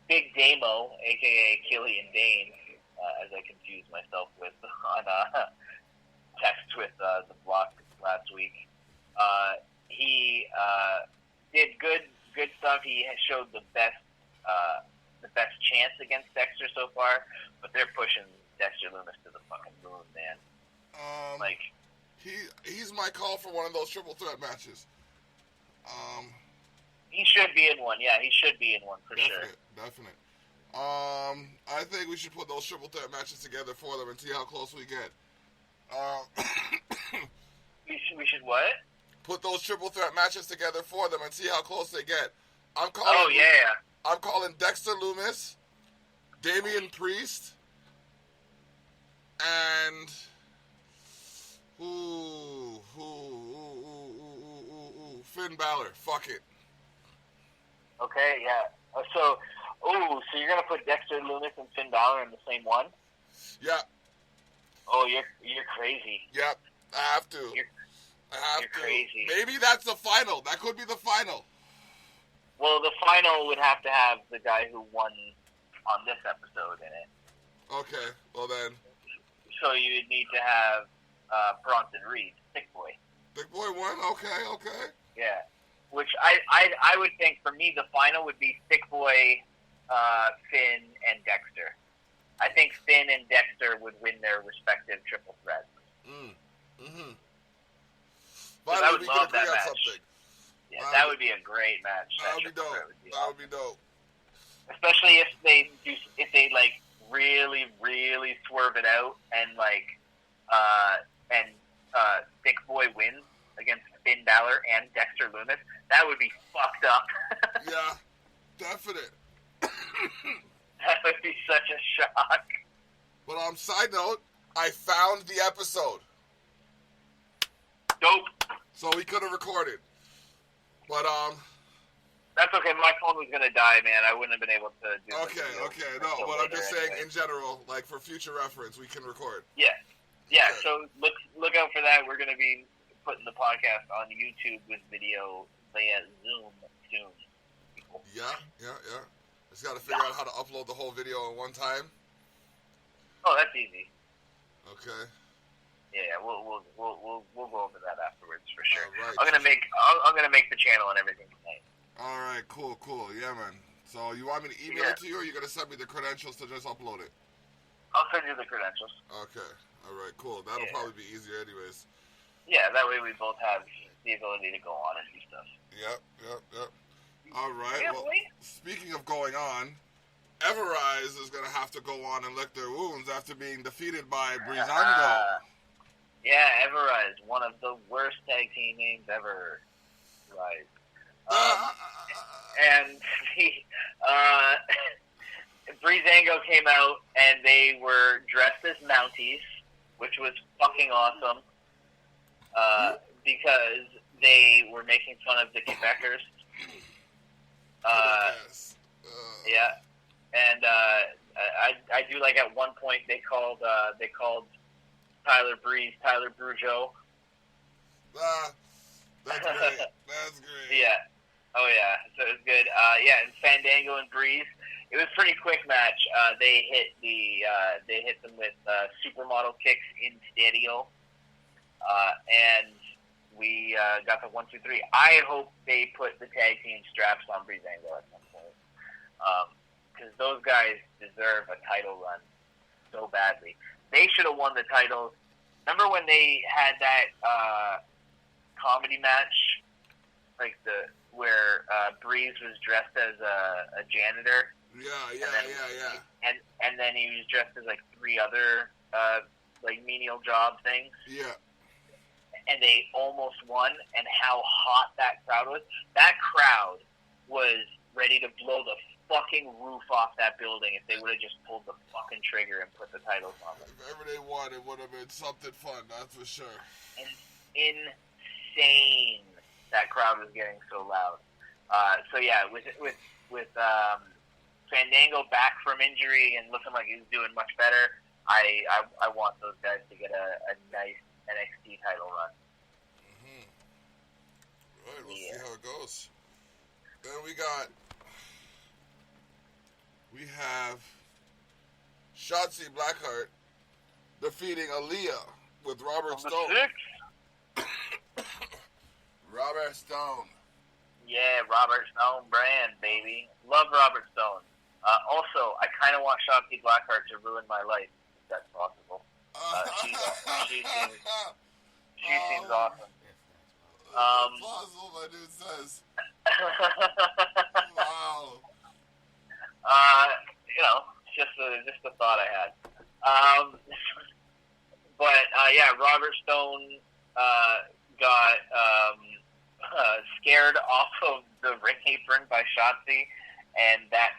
Big Damo, aka Killian Dane, as I confused myself with on text with the block last week. He did good stuff. He has showed the best chance against Dexter so far, but they're pushing Dexter Loomis to the fucking moon, man. He's my call for one of those triple threat matches. He should be in one. Yeah, he should be in one for sure. Definite. I think we should put those triple threat matches together for them and see how close we get. We should what? Put those triple threat matches together for them and see how close they get. I'm calling Dexter Loomis, Damian Priest, and Finn Balor. Fuck it. Okay, yeah. So you're gonna put Dexter Loomis and Finn Balor in the same one? Yeah. Oh, you're crazy. Yep, I have to. You're crazy. Maybe that's the final. That could be the final. Well, the final would have to have the guy who won on this episode in it. Okay, well then. So you would need to have Bronson Reed, Thick Boy. Thick Boy won? Okay. Yeah. Which I would think, for me, the final would be Thick Boy, Finn, and Dexter. I think Finn and Dexter would win their respective triple threats. Finally, I would love that match. Something. Yeah, that would be a great match. That would be dope. That would be dope. Especially if they really, really swerve it out and Thick Boy wins against Finn Balor and Dexter Loomis. That would be fucked up. Yeah, definite. That would be such a shock. But on side note, I found the episode. Dope. So we could have recorded. But that's okay. My phone was gonna die, man. I wouldn't have been able to do it. Okay. No, but I'm just saying in general, for future reference, we can record. Yeah. Okay. So look out for that. We're gonna be putting the podcast on YouTube with video via Zoom soon. Yeah. Just got to figure out how to upload the whole video at one time. Oh, that's easy. Okay. Yeah, we'll go over that afterwards for sure. Right. I'm gonna make the channel and everything tonight. All right, cool. Yeah, man. So you want me to email it to you, or you gonna send me the credentials to just upload it? I'll send you the credentials. Okay. All right, cool. That'll probably be easier, anyways. Yeah, that way we both have the ability to go on and do stuff. Yep. All right. Yeah, well, speaking of going on, Everrise is gonna have to go on and lick their wounds after being defeated by Breezango. Yeah, Everrise, one of the worst tag team names ever. Right. And Breezango came out, and they were dressed as Mounties, which was fucking awesome, because they were making fun of the Quebecers. Yeah, and I do like at one point they called Tyler Breeze Tyler Brujo. That's great. That's great. Yeah. Oh yeah. So it was good. Yeah, and Fandango and Breeze, It was a pretty quick match. They hit them with supermodel kicks in stereo, and we got the 1, 2, 3. I hope they put the tag team straps on Breezango at some point, because those guys deserve a title run so badly. They should have won the titles. Remember when they had that comedy match, like where Breeze was dressed as a janitor? Yeah. And then he was dressed as like 3 other like menial job things. Yeah. And they almost won, and how hot that crowd was. That crowd was ready to blow the fucking roof off that building if they would have just pulled the fucking trigger and put the titles on them. If ever they won, it would have been something fun, that's for sure. And insane that crowd was getting so loud. So yeah, with Fandango back from injury and looking like he's doing much better, I want those guys to get a nice NXT title run. Right, we'll see how it goes. Then we have Shotzi Blackheart defeating Aaliyah with Robert Stone. Robert Stone. Yeah, Robert Stone brand, baby. Love Robert Stone. Also, I kind of want Shotzi Blackheart to ruin my life, if that's possible. She seems awesome. That's possible, my dude says. Wow. Just a thought I had. Yeah, Robert Stone got scared off of the ring apron by Shotzi, and that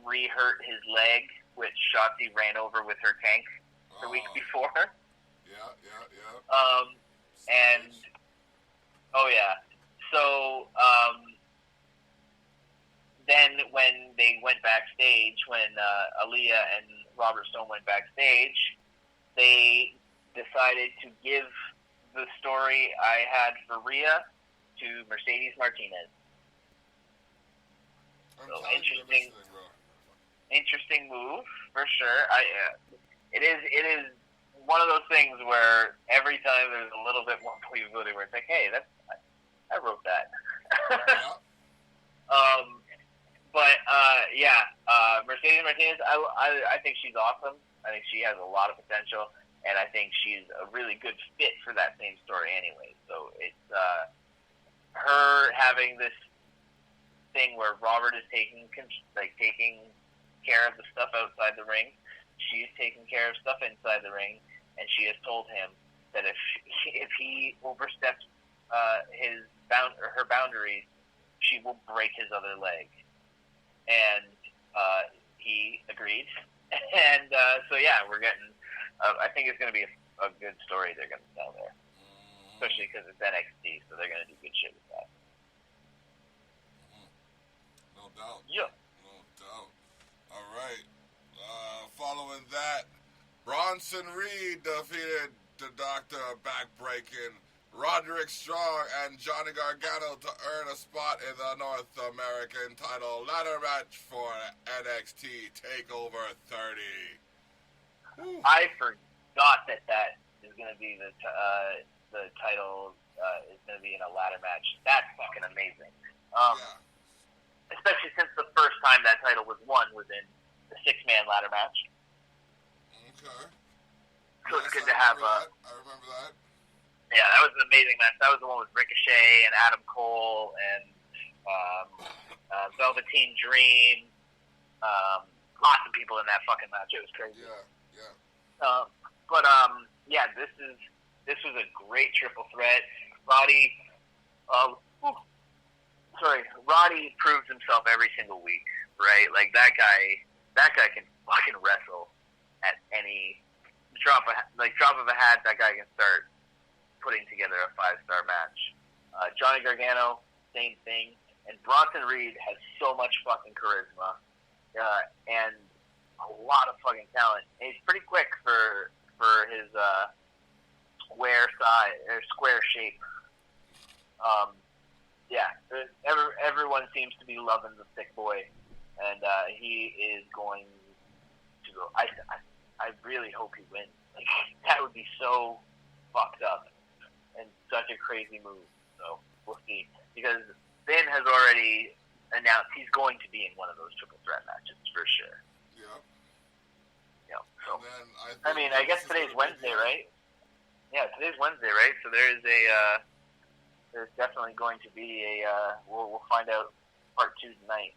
re-hurt his leg, which Shotzi ran over with her tank the week before. Yeah. So, then when they went backstage, when Aaliyah and Robert Stone went backstage, they decided to give the story I had for Rhea to Mercedes Martinez. Interesting move for sure. It is one of those things where every time there's a little bit more believability, where it's like, hey, I wrote that. Mercedes Martinez, I think she's awesome. I think she has a lot of potential, and I think she's a really good fit for that same story anyway. So it's her having this thing where Robert is taking care of the stuff outside the ring. She's taking care of stuff inside the ring, and she has told him that if he oversteps her boundaries, she will break his other leg. And he agreed. And so yeah, we're getting. I think it's going to be a good story they're going to tell there, especially because it's NXT, so they're going to do good shit with that. No doubt. Yeah. No doubt. All right. Following that, Bronson Reed defeated the Doctor backbreaking Roderick Strong and Johnny Gargano to earn a spot in the North American title ladder match for NXT TakeOver 30. Whew. I forgot that is going to be the title is going to be in a ladder match. That's fucking amazing. Especially since the first time that title was won was in the 6-man ladder match. Okay. So it's good to have. I remember that. Yeah, that was an amazing match. That was the one with Ricochet and Adam Cole and Velveteen Dream. Lots of people in that fucking match. It was crazy. Yeah. This was a great triple threat. Roddy proves himself every single week, right? Like that guy can fucking wrestle at any drop of a hat. That guy can start putting together a 5-star match. Johnny Gargano, same thing. And Bronson Reed has so much fucking charisma and a lot of fucking talent. And he's pretty quick for his square shape. Everyone seems to be loving the thick boy, and he is going to go. I really hope he wins. Like, that would be so fucked up and such a crazy move. So we'll see, because Finn has already announced he's going to be in one of those triple threat matches for sure. Yeah. Yeah. So I mean, I guess today's Wednesday, right? Yeah, today's Wednesday, right? So there's definitely going to be a. We'll find out part 2 tonight.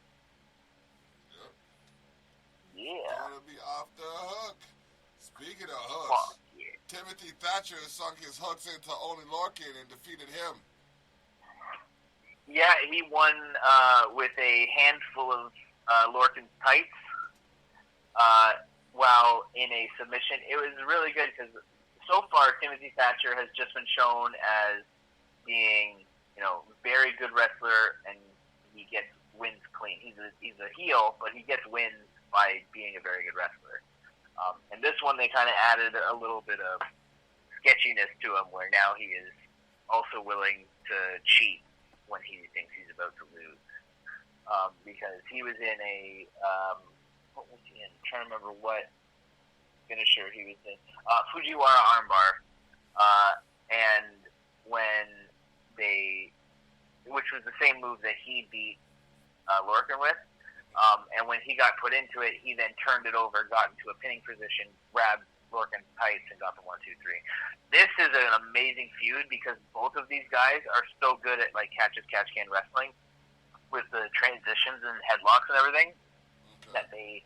Yep. Yeah. Gonna be off the hook. Speaking of hooks, yeah. Timothy Thatcher sunk his hooks into Only Lorcan and defeated him. Yeah, he won with a handful of Lorcan's tights while in a submission. It was really good because so far Timothy Thatcher has just been shown as being, very good wrestler, and he gets wins clean. He's a heel, but he gets wins by being a very good wrestler. And this one, they kind of added a little bit of sketchiness to him, where now he is also willing to cheat when he thinks he's about to lose. Because he was in a, what was he in? I'm trying to remember what finisher he was in. Fujiwara armbar. And when which was the same move that he beat Lorcan with. And when he got put into it, he then turned it over, got into a pinning position, grabbed Lorcan's tights, and got the 1, 2, 3. This is an amazing feud because both of these guys are so good at catch-as-catch-can wrestling with the transitions and headlocks and everything that they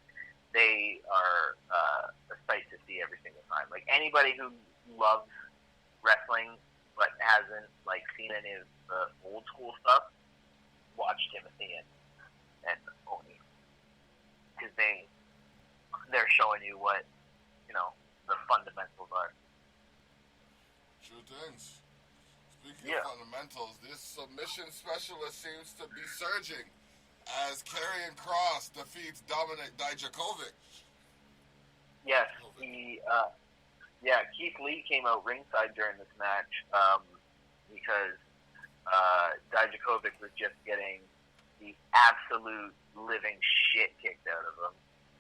are a sight to see every single time. Like, anybody who loves wrestling but hasn't seen any of the old school stuff, watch Timothy and Oni, because they're showing you what the fundamentals are. True things. Speaking of fundamentals, this submission specialist seems to be surging as Karrion Kross defeats Dominik Dijakovic. Yes, Keith Lee came out ringside during this match because Dijakovic was just getting the absolute living shit kicked out of him,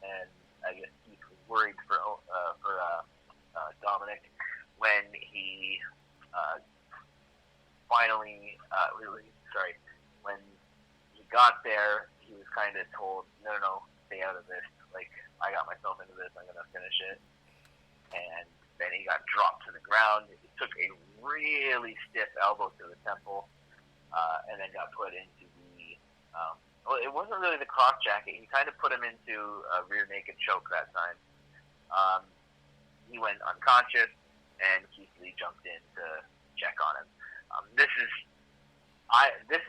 and I guess Keith was worried for Dominik when he when he got there, he was kind of told, no, stay out of this. I got myself into this, I'm going to finish it. And then he got dropped to the ground. He took a really stiff elbow to the temple, and then got put into the, it wasn't really the cross jacket. He kind of put him into a rear naked choke that time. He went unconscious, and Keith Lee jumped in to check on him. This is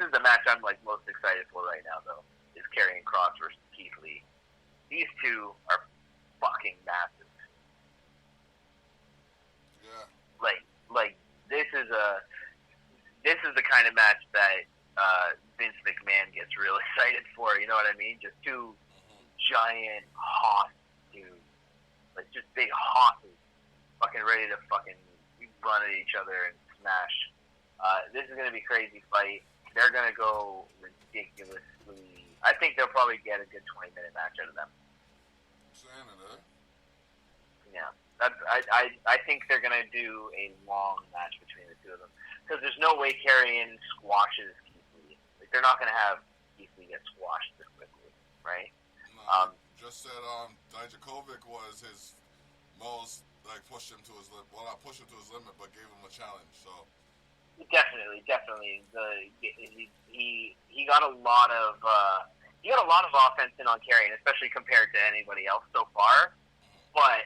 the match I'm most excited for right now, though, is Karrion Kross versus Keith Lee. These two are fucking massive. Yeah. This is the kind of match that Vince McMahon gets real excited for. You know what I mean? Just two giant hot dudes, just big hosses, fucking ready to fucking run at each other and smash. This is gonna be a crazy fight. They're gonna go ridiculously. I think they'll probably get a good 20-minute match out of them. Saying it, eh? Yeah. I think they're going to do a long match between the two of them. Because there's no way Karrion squashes Keith Lee. They're not going to have Keith Lee get squashed this quickly, right? No, just said Dijakovic was his most, pushed him to his limit. Well, not pushed him to his limit, but gave him a challenge, so. Definitely. He got a lot of offense in on Karrion, especially compared to anybody else so far. But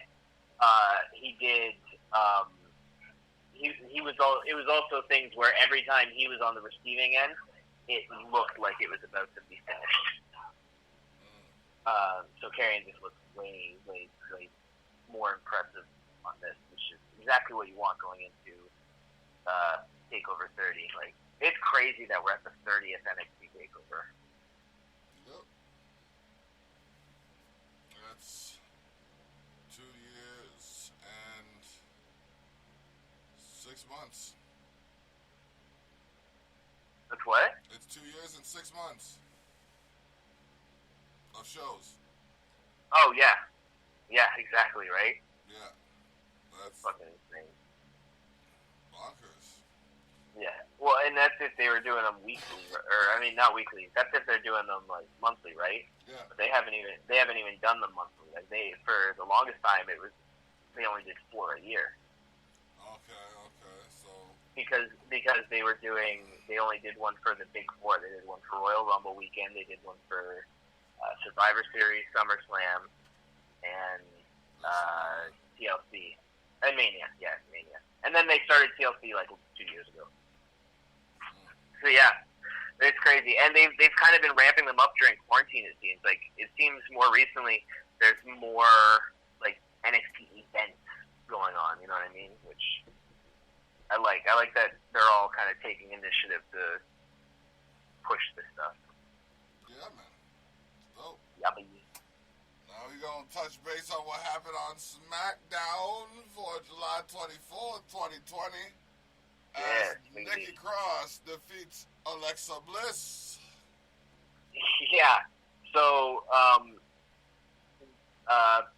he did. It was also things where every time he was on the receiving end, it looked like it was about to be finished. So Karrion just looked way more impressive on this, which is exactly what you want going into TakeOver 30. It's crazy that we're at the 30th NXT TakeOver. Yep. That's 2 years and 6 months. That's what? It's 2 years and 6 months. of shows. Oh, yeah. Yeah, exactly, right? Yeah. That's Fucking insane. bonkers. Yeah. Well, and that's if they were doing them weekly, or I mean, not weekly. That's if they're doing them like monthly, right? Yeah. But they haven't even done them monthly. Like for the longest time, they only did 4 a year. Okay. So. Because they only did one for the Big Four. They did one for Royal Rumble weekend. They did one for Survivor Series, SummerSlam, and TLC. And Mania. Yeah, Mania. And then they started TLC like 2 years ago. So yeah, it's crazy. And they've kind of been ramping them up during quarantine, it seems. Like, it seems more recently there's more like NXT events going on, you know what I mean? Which I like. I like that they're all kind of taking initiative to push this stuff. Yeah, man. Dope. Yabby. Now we're going to touch base on what happened on SmackDown for July 24th, 2020. As Nikki Cross defeats Alexa Bliss. Yeah. So,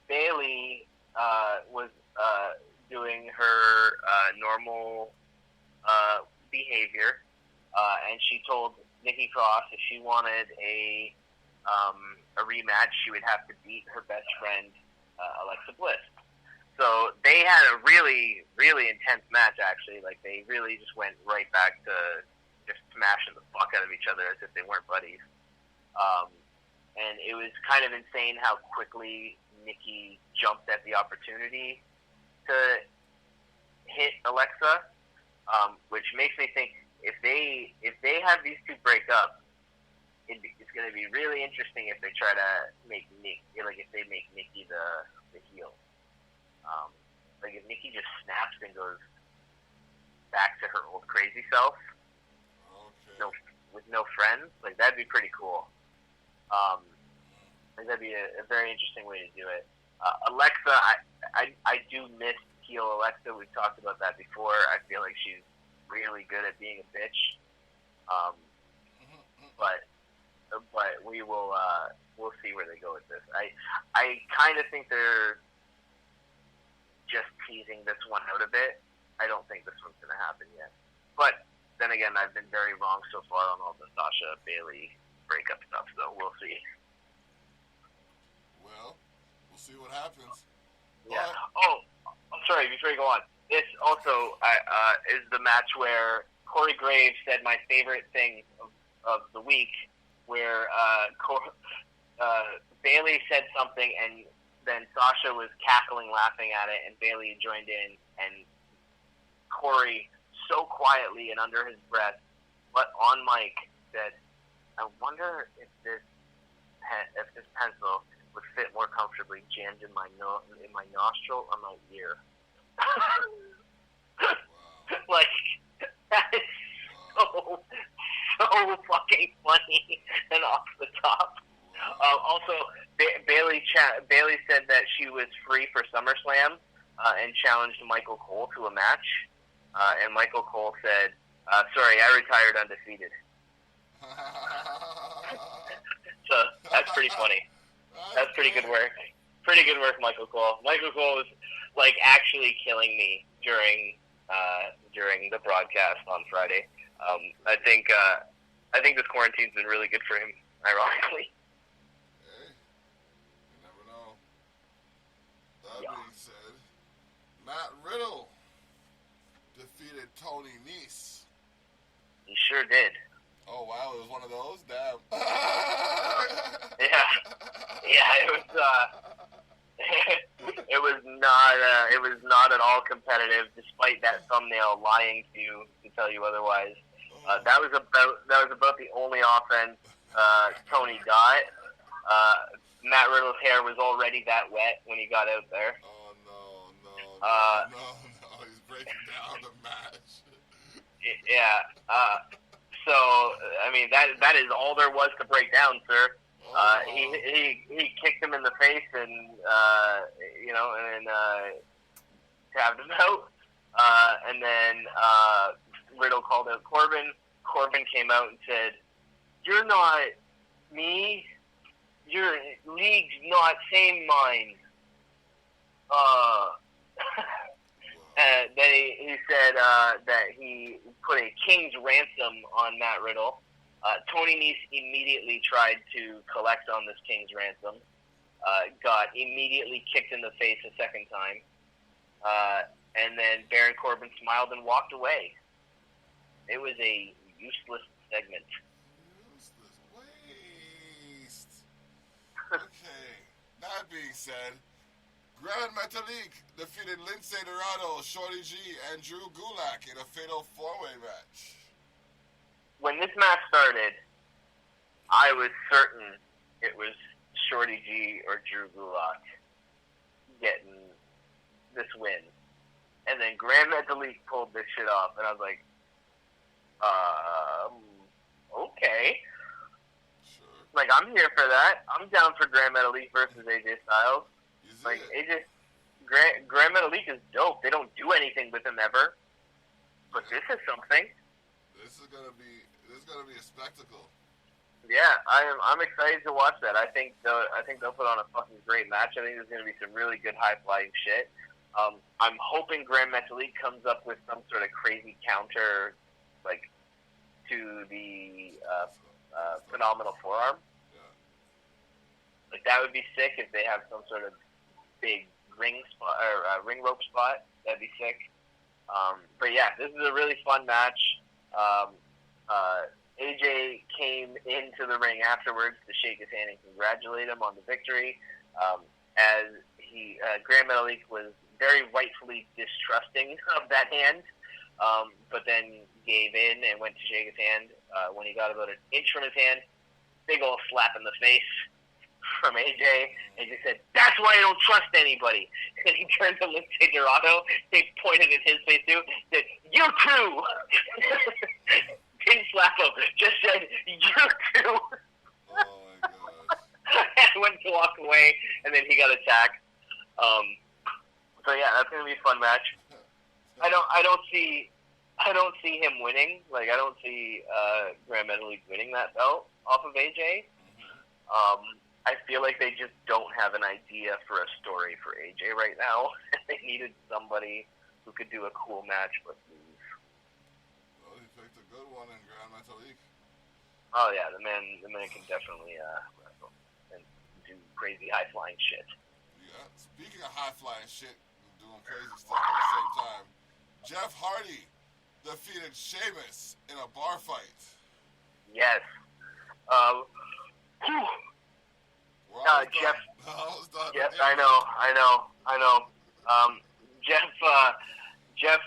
Bayley was doing her normal behavior, and she told Nikki Cross if she wanted a rematch, she would have to beat her best friend, Alexa Bliss. So they had a really, really intense match, actually. Like, they really just went right back to just smashing the fuck out of each other as if they weren't buddies. And it was kind of insane how quickly Nikki jumped at the opportunity to hit Alexa, which makes me think if they have these two break up, it's going to be really interesting if they try to make if they make Nikki the heel. Like, if Nikki just snaps and goes back to her old crazy self, with no friends, like, that'd be pretty cool. Like, that'd be a very interesting way to do it. Alexa, I do miss heel Alexa. We've talked about that before. I feel like she's really good at being a bitch. But we'll see where they go with this. I kind of think they're just teasing this one out a bit. I don't think this one's going to happen yet. But then again, I've been very wrong so far on all the Sasha Bayley breakup stuff, so we'll see. Well, we'll see what happens. Yeah. Oh, I'm sorry, before you go on. This also is the match where Corey Graves said my favorite thing of the week, where Bayley said something and then Sasha was cackling, laughing at it, and Bayley joined in, and Corey, so quietly and under his breath, but on mic, said, "I wonder if this pencil would fit more comfortably jammed in my nostril or my ear." Wow. Like, that is so fucking funny and off the top. Also, Bayley said that she was free for SummerSlam and challenged Michael Cole to a match. And Michael Cole said, "Sorry, I retired undefeated." So that's pretty funny. That's pretty good work. Pretty good work, Michael Cole. Michael Cole was like actually killing me during the broadcast on Friday. I think this quarantine's been really good for him, ironically. Hey, you never know. That being said, Matt Riddle defeated Tony Nese. He sure did. Oh wow, it was one of those? Damn. Yeah, it was not at all competitive, despite that thumbnail lying to you to tell you otherwise. That was about the only offense Tony got. Matt Riddle's hair was already that wet when he got out there. Oh no, he's breaking down the match. Yeah. So I mean that is all there was to break down, sir. He kicked him in the face and tabbed him out. And then Riddle called out Corbin. Corbin came out and said, "You're not me." your league's not same mine. Then he said that he put a king's ransom on Matt Riddle. Tony Nese immediately tried to collect on this king's ransom. Got immediately kicked in the face a second time. And then Baron Corbin smiled and walked away. It was a useless segment. Useless waste. Okay. That being said, Grand Metalik defeated Lindsay Dorado, Shorty G, and Drew Gulak in a fatal four-way match. When this match started, I was certain it was Shorty G or Drew Gulak getting this win. And then Grand Metalik pulled this shit off, and I was like, okay. Sure. Like, I'm here for that. I'm down for Grand Metalik versus AJ Styles. Like, AJ, Grand Metalik is dope. They don't do anything with him ever. But this is something. This is gonna be a spectacle. Yeah, I'm excited to watch that. I think they'll put on a fucking great match. I think there's gonna be some really good high flying shit. I'm hoping Grand Metalik comes up with some sort of crazy counter, like, to the phenomenal forearm. Yeah. Like, that would be sick if they have some sort of big ring spot or ring rope spot. That'd be sick. But yeah, this is a really fun match. AJ came into the ring afterwards to shake his hand and congratulate him on the victory. As Grand Metalik was very rightfully distrusting of that hand, but then gave in and went to shake his hand. When he got about an inch from his hand, big old slap in the face from AJ, and he said, "That's why I don't trust anybody." And he turned to Lindsay Dorado, he pointed at his face too, said, "You too!" Didn't slap him, just said, "You too!" Oh my gosh. And went to walk away, and then he got attacked. So yeah, that's gonna be a fun match. I don't see him winning. Like, I don't see Grand Metalik winning that belt off of AJ. I feel like they just don't have an idea for a story for AJ right now. They needed somebody who could do a cool match with these. Well, he picked a good one in Grand Metalik. Oh yeah, the man can definitely wrestle and do crazy high flying shit. Yeah. Speaking of high flying shit, doing crazy stuff at the same time, Jeff Hardy defeated Sheamus in a bar fight. Yes. Jeff. Almost done. Yes, I know. Jeff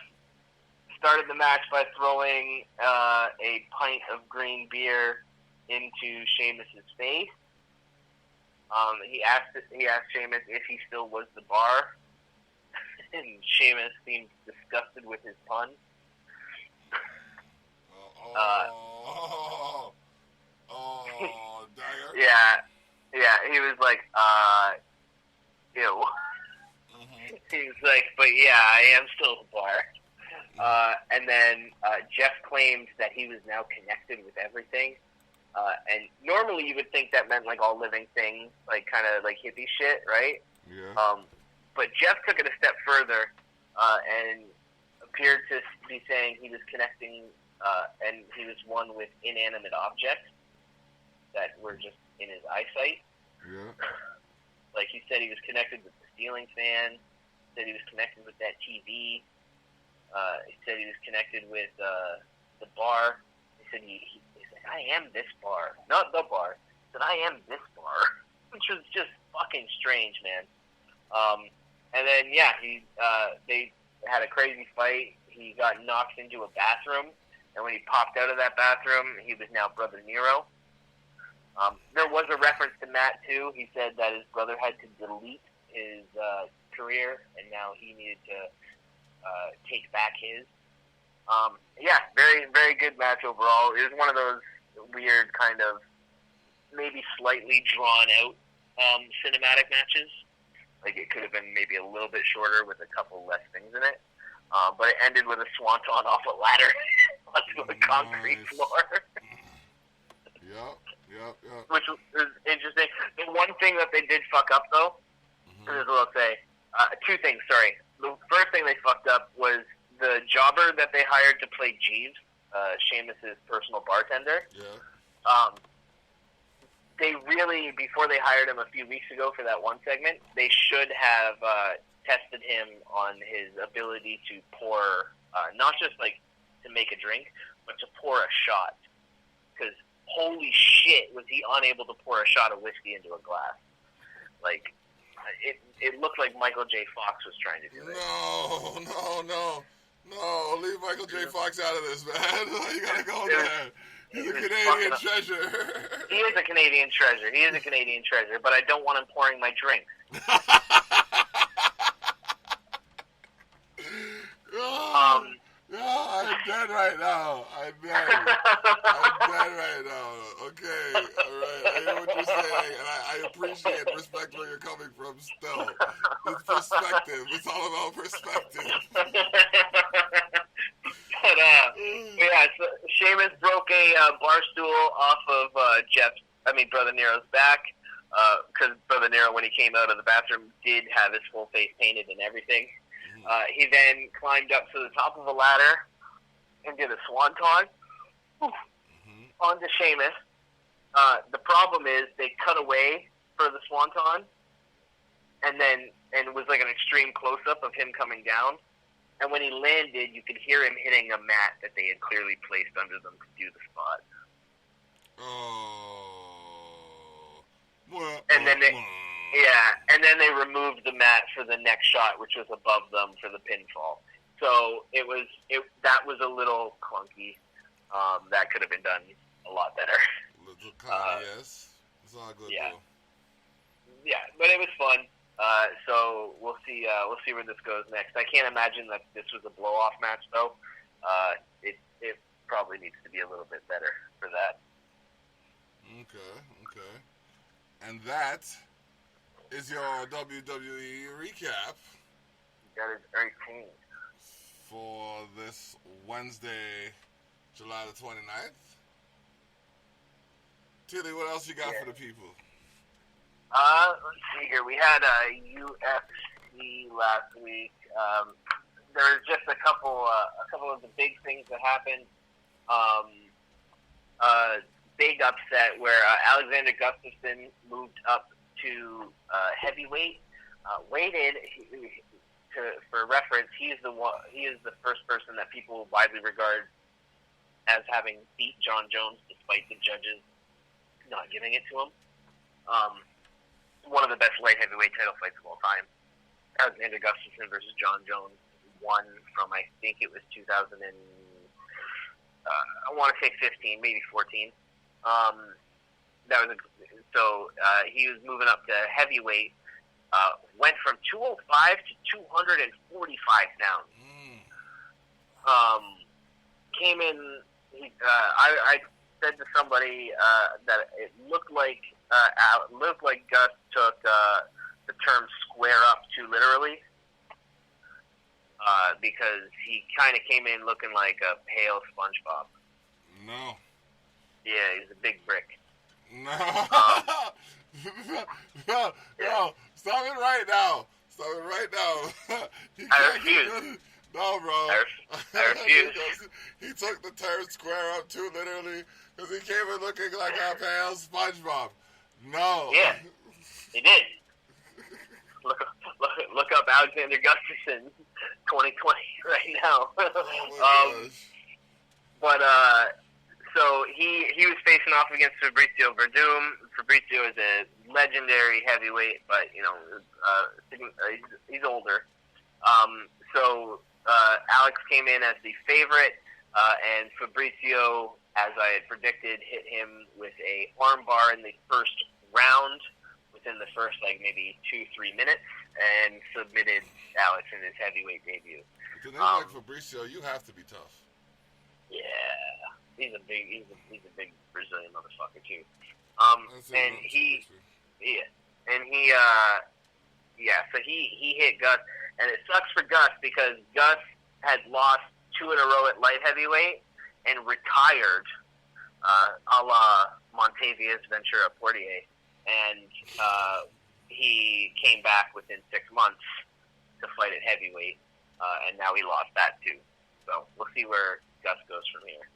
started the match by throwing a pint of green beer into Sheamus's face. He asked Sheamus if he still was the bar, and Sheamus seemed disgusted with his pun. Dagger. Yeah, he was like, ew. Mm-hmm. He was like, but yeah, I am still the bar. And then Jeff claimed that he was now connected with everything. And normally you would think that meant like all living things, like kind of like hippie shit, right? Yeah. But Jeff took it a step further and appeared to be saying he was connecting and he was one with inanimate objects that were just in his eyesight. Yeah. Like, he said he was connected with the ceiling fan. He said he was connected with that TV. He said he was connected with the bar. He said he's like, I am this bar, not the bar. He said, I am this bar, which was just fucking strange, man. And then yeah, they had a crazy fight. He got knocked into a bathroom, and when he popped out of that bathroom, he was now Brother Nero. There was a reference to Matt, too. He said that his brother had to delete his career, and now he needed to take back his. Yeah, very, very good match overall. It was one of those weird kind of maybe slightly drawn-out cinematic matches. Like, it could have been maybe a little bit shorter with a couple less things in it. But it ended with a swanton off a ladder onto a concrete floor. Yep. Which was interesting. The did fuck up, though, this is what I'll say. Two things, sorry. The first thing they fucked up was the jobber that they hired to play Jeeves, Sheamus's personal bartender. Yeah. They really, before they hired him a few weeks ago for that one segment, they should have tested him on his ability to pour, not just like to make a drink, but to pour a shot. Because holy shit, was he unable to pour a shot of whiskey into a glass? Like, it looked like Michael J. Fox was trying to do it. No, leave Michael J. Fox out of this, man. You gotta go there. He's a Canadian treasure. He is a Canadian treasure. But I don't want him pouring my drinks. I'm dead right now. I'm dead right now. Okay, all right. I hear what you're saying, and I appreciate and respect where you're coming from still. It's perspective. It's all about perspective. But, so Sheamus broke a bar stool off of Brother Nero's back, because Brother Nero, when he came out of the bathroom, did have his full face painted and everything. He then climbed up to the top of a ladder and did a swanton onto Sheamus. The problem is they cut away for the swanton, and it was like an extreme close-up of him coming down. And when he landed, you could hear him hitting a mat that they had clearly placed under them to do the spot. And then they removed the mat for the next shot, which was above them for the pinfall. So that was a little clunky. That could have been done a lot better. Yes, it's all good. Yeah, though. Yeah, but it was fun. So we'll see where this goes next. I can't imagine that this was a blow-off match, though. It probably needs to be a little bit better for that. Okay. And that is your WWE recap. That is 18. For this Wednesday, July the 29th. Thili, what else you got for the people? Let's see here. We had a UFC last week. There was just a couple of the big things that happened. Big upset where Alexander Gustafsson moved up to heavyweight. Weighted for reference, he is the first person that people widely regard as having beat John Jones, despite the judges not giving it to him. One of the best light heavyweight title fights of all time. Alexander Gustafsson versus John Jones won from, I think it was 2000 and I want to say 15, maybe 14. He was moving up to heavyweight. Went from 205 to 245 pounds. Came in. I said to somebody that it looked like Gus took the term "square up" too literally, because he kind of came in looking like a pale SpongeBob. No. Yeah, he's a big brick. No. No. Stop it right now. I refuse. No, bro. I refuse. He took the term "square up" too literally because he came in looking like a pale SpongeBob. No. Yeah, he did. Look up Alexander Gustafsson 2020 right now. Oh my gosh. But so he was facing off against Fabrizio Verdum. Fabrizio is a legendary heavyweight, but he's older. So Alex came in as the favorite, and Fabrizio, as I had predicted, hit him with a armbar in the first round, within the first maybe 2-3 minutes, and submitted Alex in his heavyweight debut. To name like Fabrizio, you have to be tough. Yeah, he's a big Brazilian motherfucker too. So he hit Gus, and it sucks for Gus because Gus had lost 2 in a row at light heavyweight and retired, a la Montavious Ventura Portier, and he came back within 6 months to fight at heavyweight, and now he lost that too. So we'll see where Gus goes from here.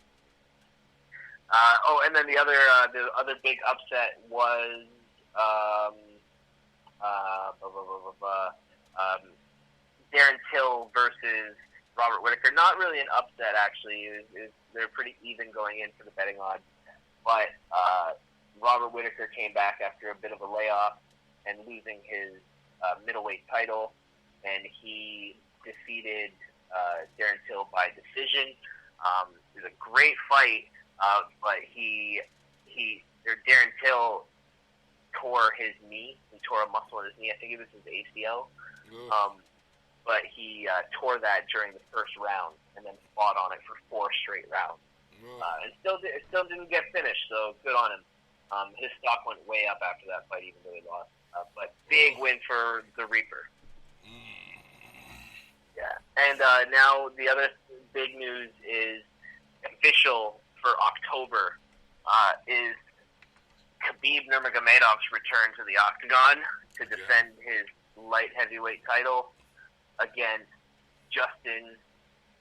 And then the other big upset was Darren Till versus Robert Whittaker. Not really an upset, actually. They're pretty even going in for the betting odds. But Robert Whittaker came back after a bit of a layoff and losing his middleweight title, and he defeated Darren Till by decision. It was a great fight, but Darren Till tore his knee. He tore a muscle in his knee. I think it was his ACL. But he tore that during the first round and then fought on it for 4 straight rounds. And still didn't get finished, so good on him. His stock went way up after that fight, even though he lost. But big win for the Reaper. Yeah. And now the other big news is official for October is Khabib Nurmagomedov's return to the octagon to defend his light heavyweight title against Justin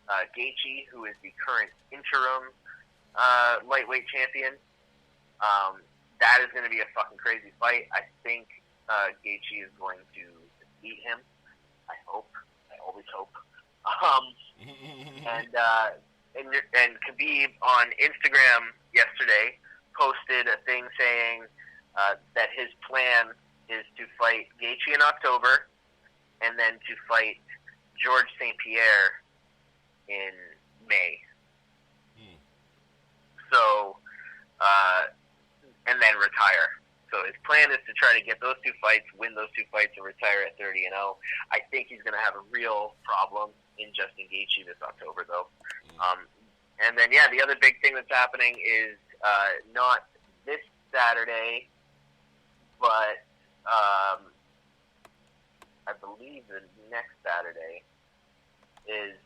Gaethje, who is the current interim lightweight champion. That is going to be a fucking crazy fight. I think Gaethje is going to beat him. I hope. I always hope. And Khabib on Instagram yesterday posted a thing saying that his plan is to fight Gaethje in October and then to fight George St. Pierre in May. So, and then retire. So his plan is to try to get those 2 fights, win those 2 fights, and retire at 30-0. I think he's going to have a real problem in Justin Gaethje this October, though. And then, the other big thing that's happening is not this Saturday, but I believe the next Saturday is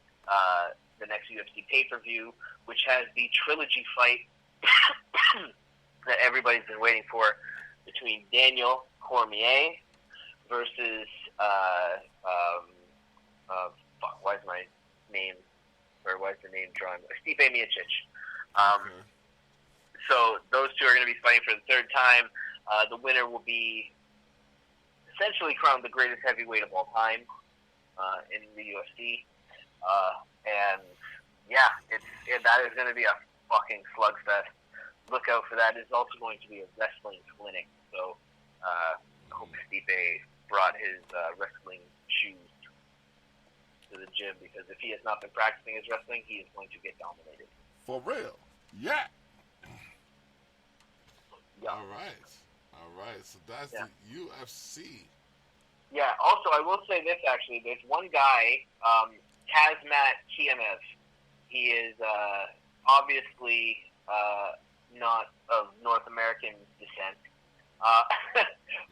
the next UFC pay-per-view, which has the trilogy fight that everybody's been waiting for between Daniel Cormier versus why is the name drawn? Stipe Miocic. So those 2 are going to be fighting for the 3rd time. The winner will be essentially crowned the greatest heavyweight of all time in the UFC. That is going to be a fucking slugfest. Look out for that. It's also going to be a wrestling clinic. So I hope Stipe brought his wrestling shoes to the gym, because if he has not been practicing his wrestling, he is going to get dominated. For real. Yeah. Yeah. All right. So that's the UFC. Yeah. Also, I will say this, actually. There's one guy, Kazmat Kiemev. He is obviously not of North American descent.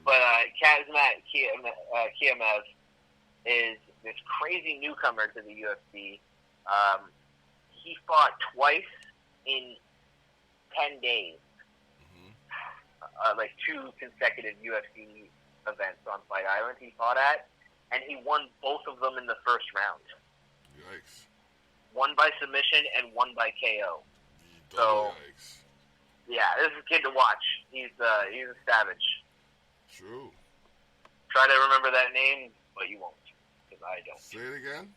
But Kazmat Kiemev is this crazy newcomer to the UFC. He fought twice in 10 days. Like 2 consecutive UFC events on Fight Island he fought at, and he won both of them in the first round. Yikes. One by submission and one by KO. So, yikes. Yeah, this is a kid to watch. He's a savage. True. Try to remember that name, but you won't, because I don't. Say it again.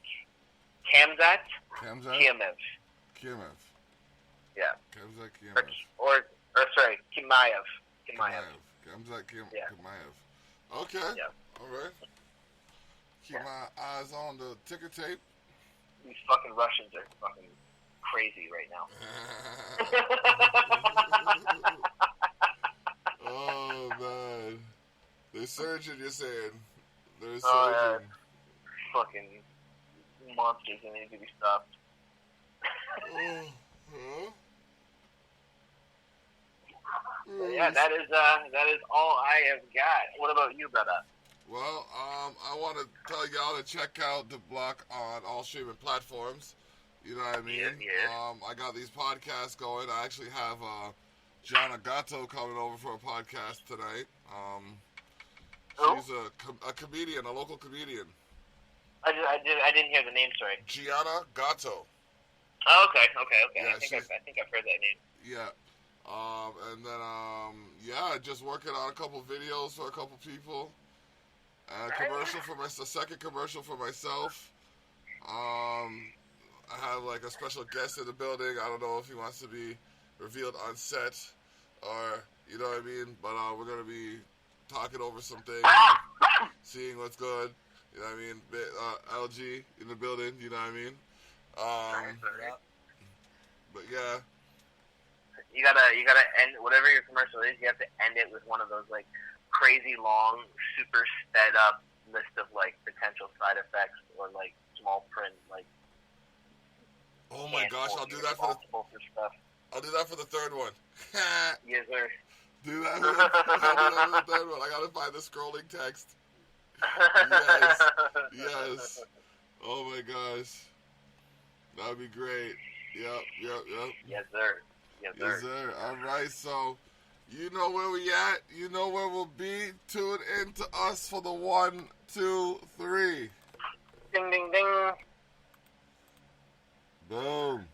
Kazmat Kiemev. Yeah. Kazmat Kiemev. Chimaev. Kazmat Chimaev. Okay. Yeah. All right. Keep my eyes on the ticker tape. These fucking Russians are fucking crazy right now. Oh, man. They're surging, you're saying. They're surging. Oh, yeah. Fucking monsters that need to be stopped. Yeah, that is all I have got. What about you, brother? Well, I want to tell y'all to check out Dablock on all streaming platforms. You know what I mean? Yeah. I got these podcasts going. I actually have John Agato coming over for a podcast tonight. Who? She's a comedian, a local comedian. I didn't hear the name. Sorry. Gianna Gatto. Oh, okay. Yeah, I think I've heard that name. Yeah. And then, yeah, just working on a couple videos for a couple people. And a second commercial for myself. I have like a special guest in the building. I don't know if he wants to be revealed on set or, you know what I mean? But we're going to be talking over some things, seeing what's good. You know what I mean? LG in the building, you know what I mean? But yeah. You gotta end whatever your commercial is. You have to end it with one of those like crazy long, super sped up list of like potential side effects or like small print like. Oh my gosh! I'll do that for the third one. Yes, sir. Do that for the third one. I gotta find the scrolling text. Yes. Oh my gosh, that would be great. Yep. Yes, sir. Yes, sir. All right, so you know where we at. You know where we'll be. Tune in to us for the 1, 2, 3. Ding, ding, ding. Boom.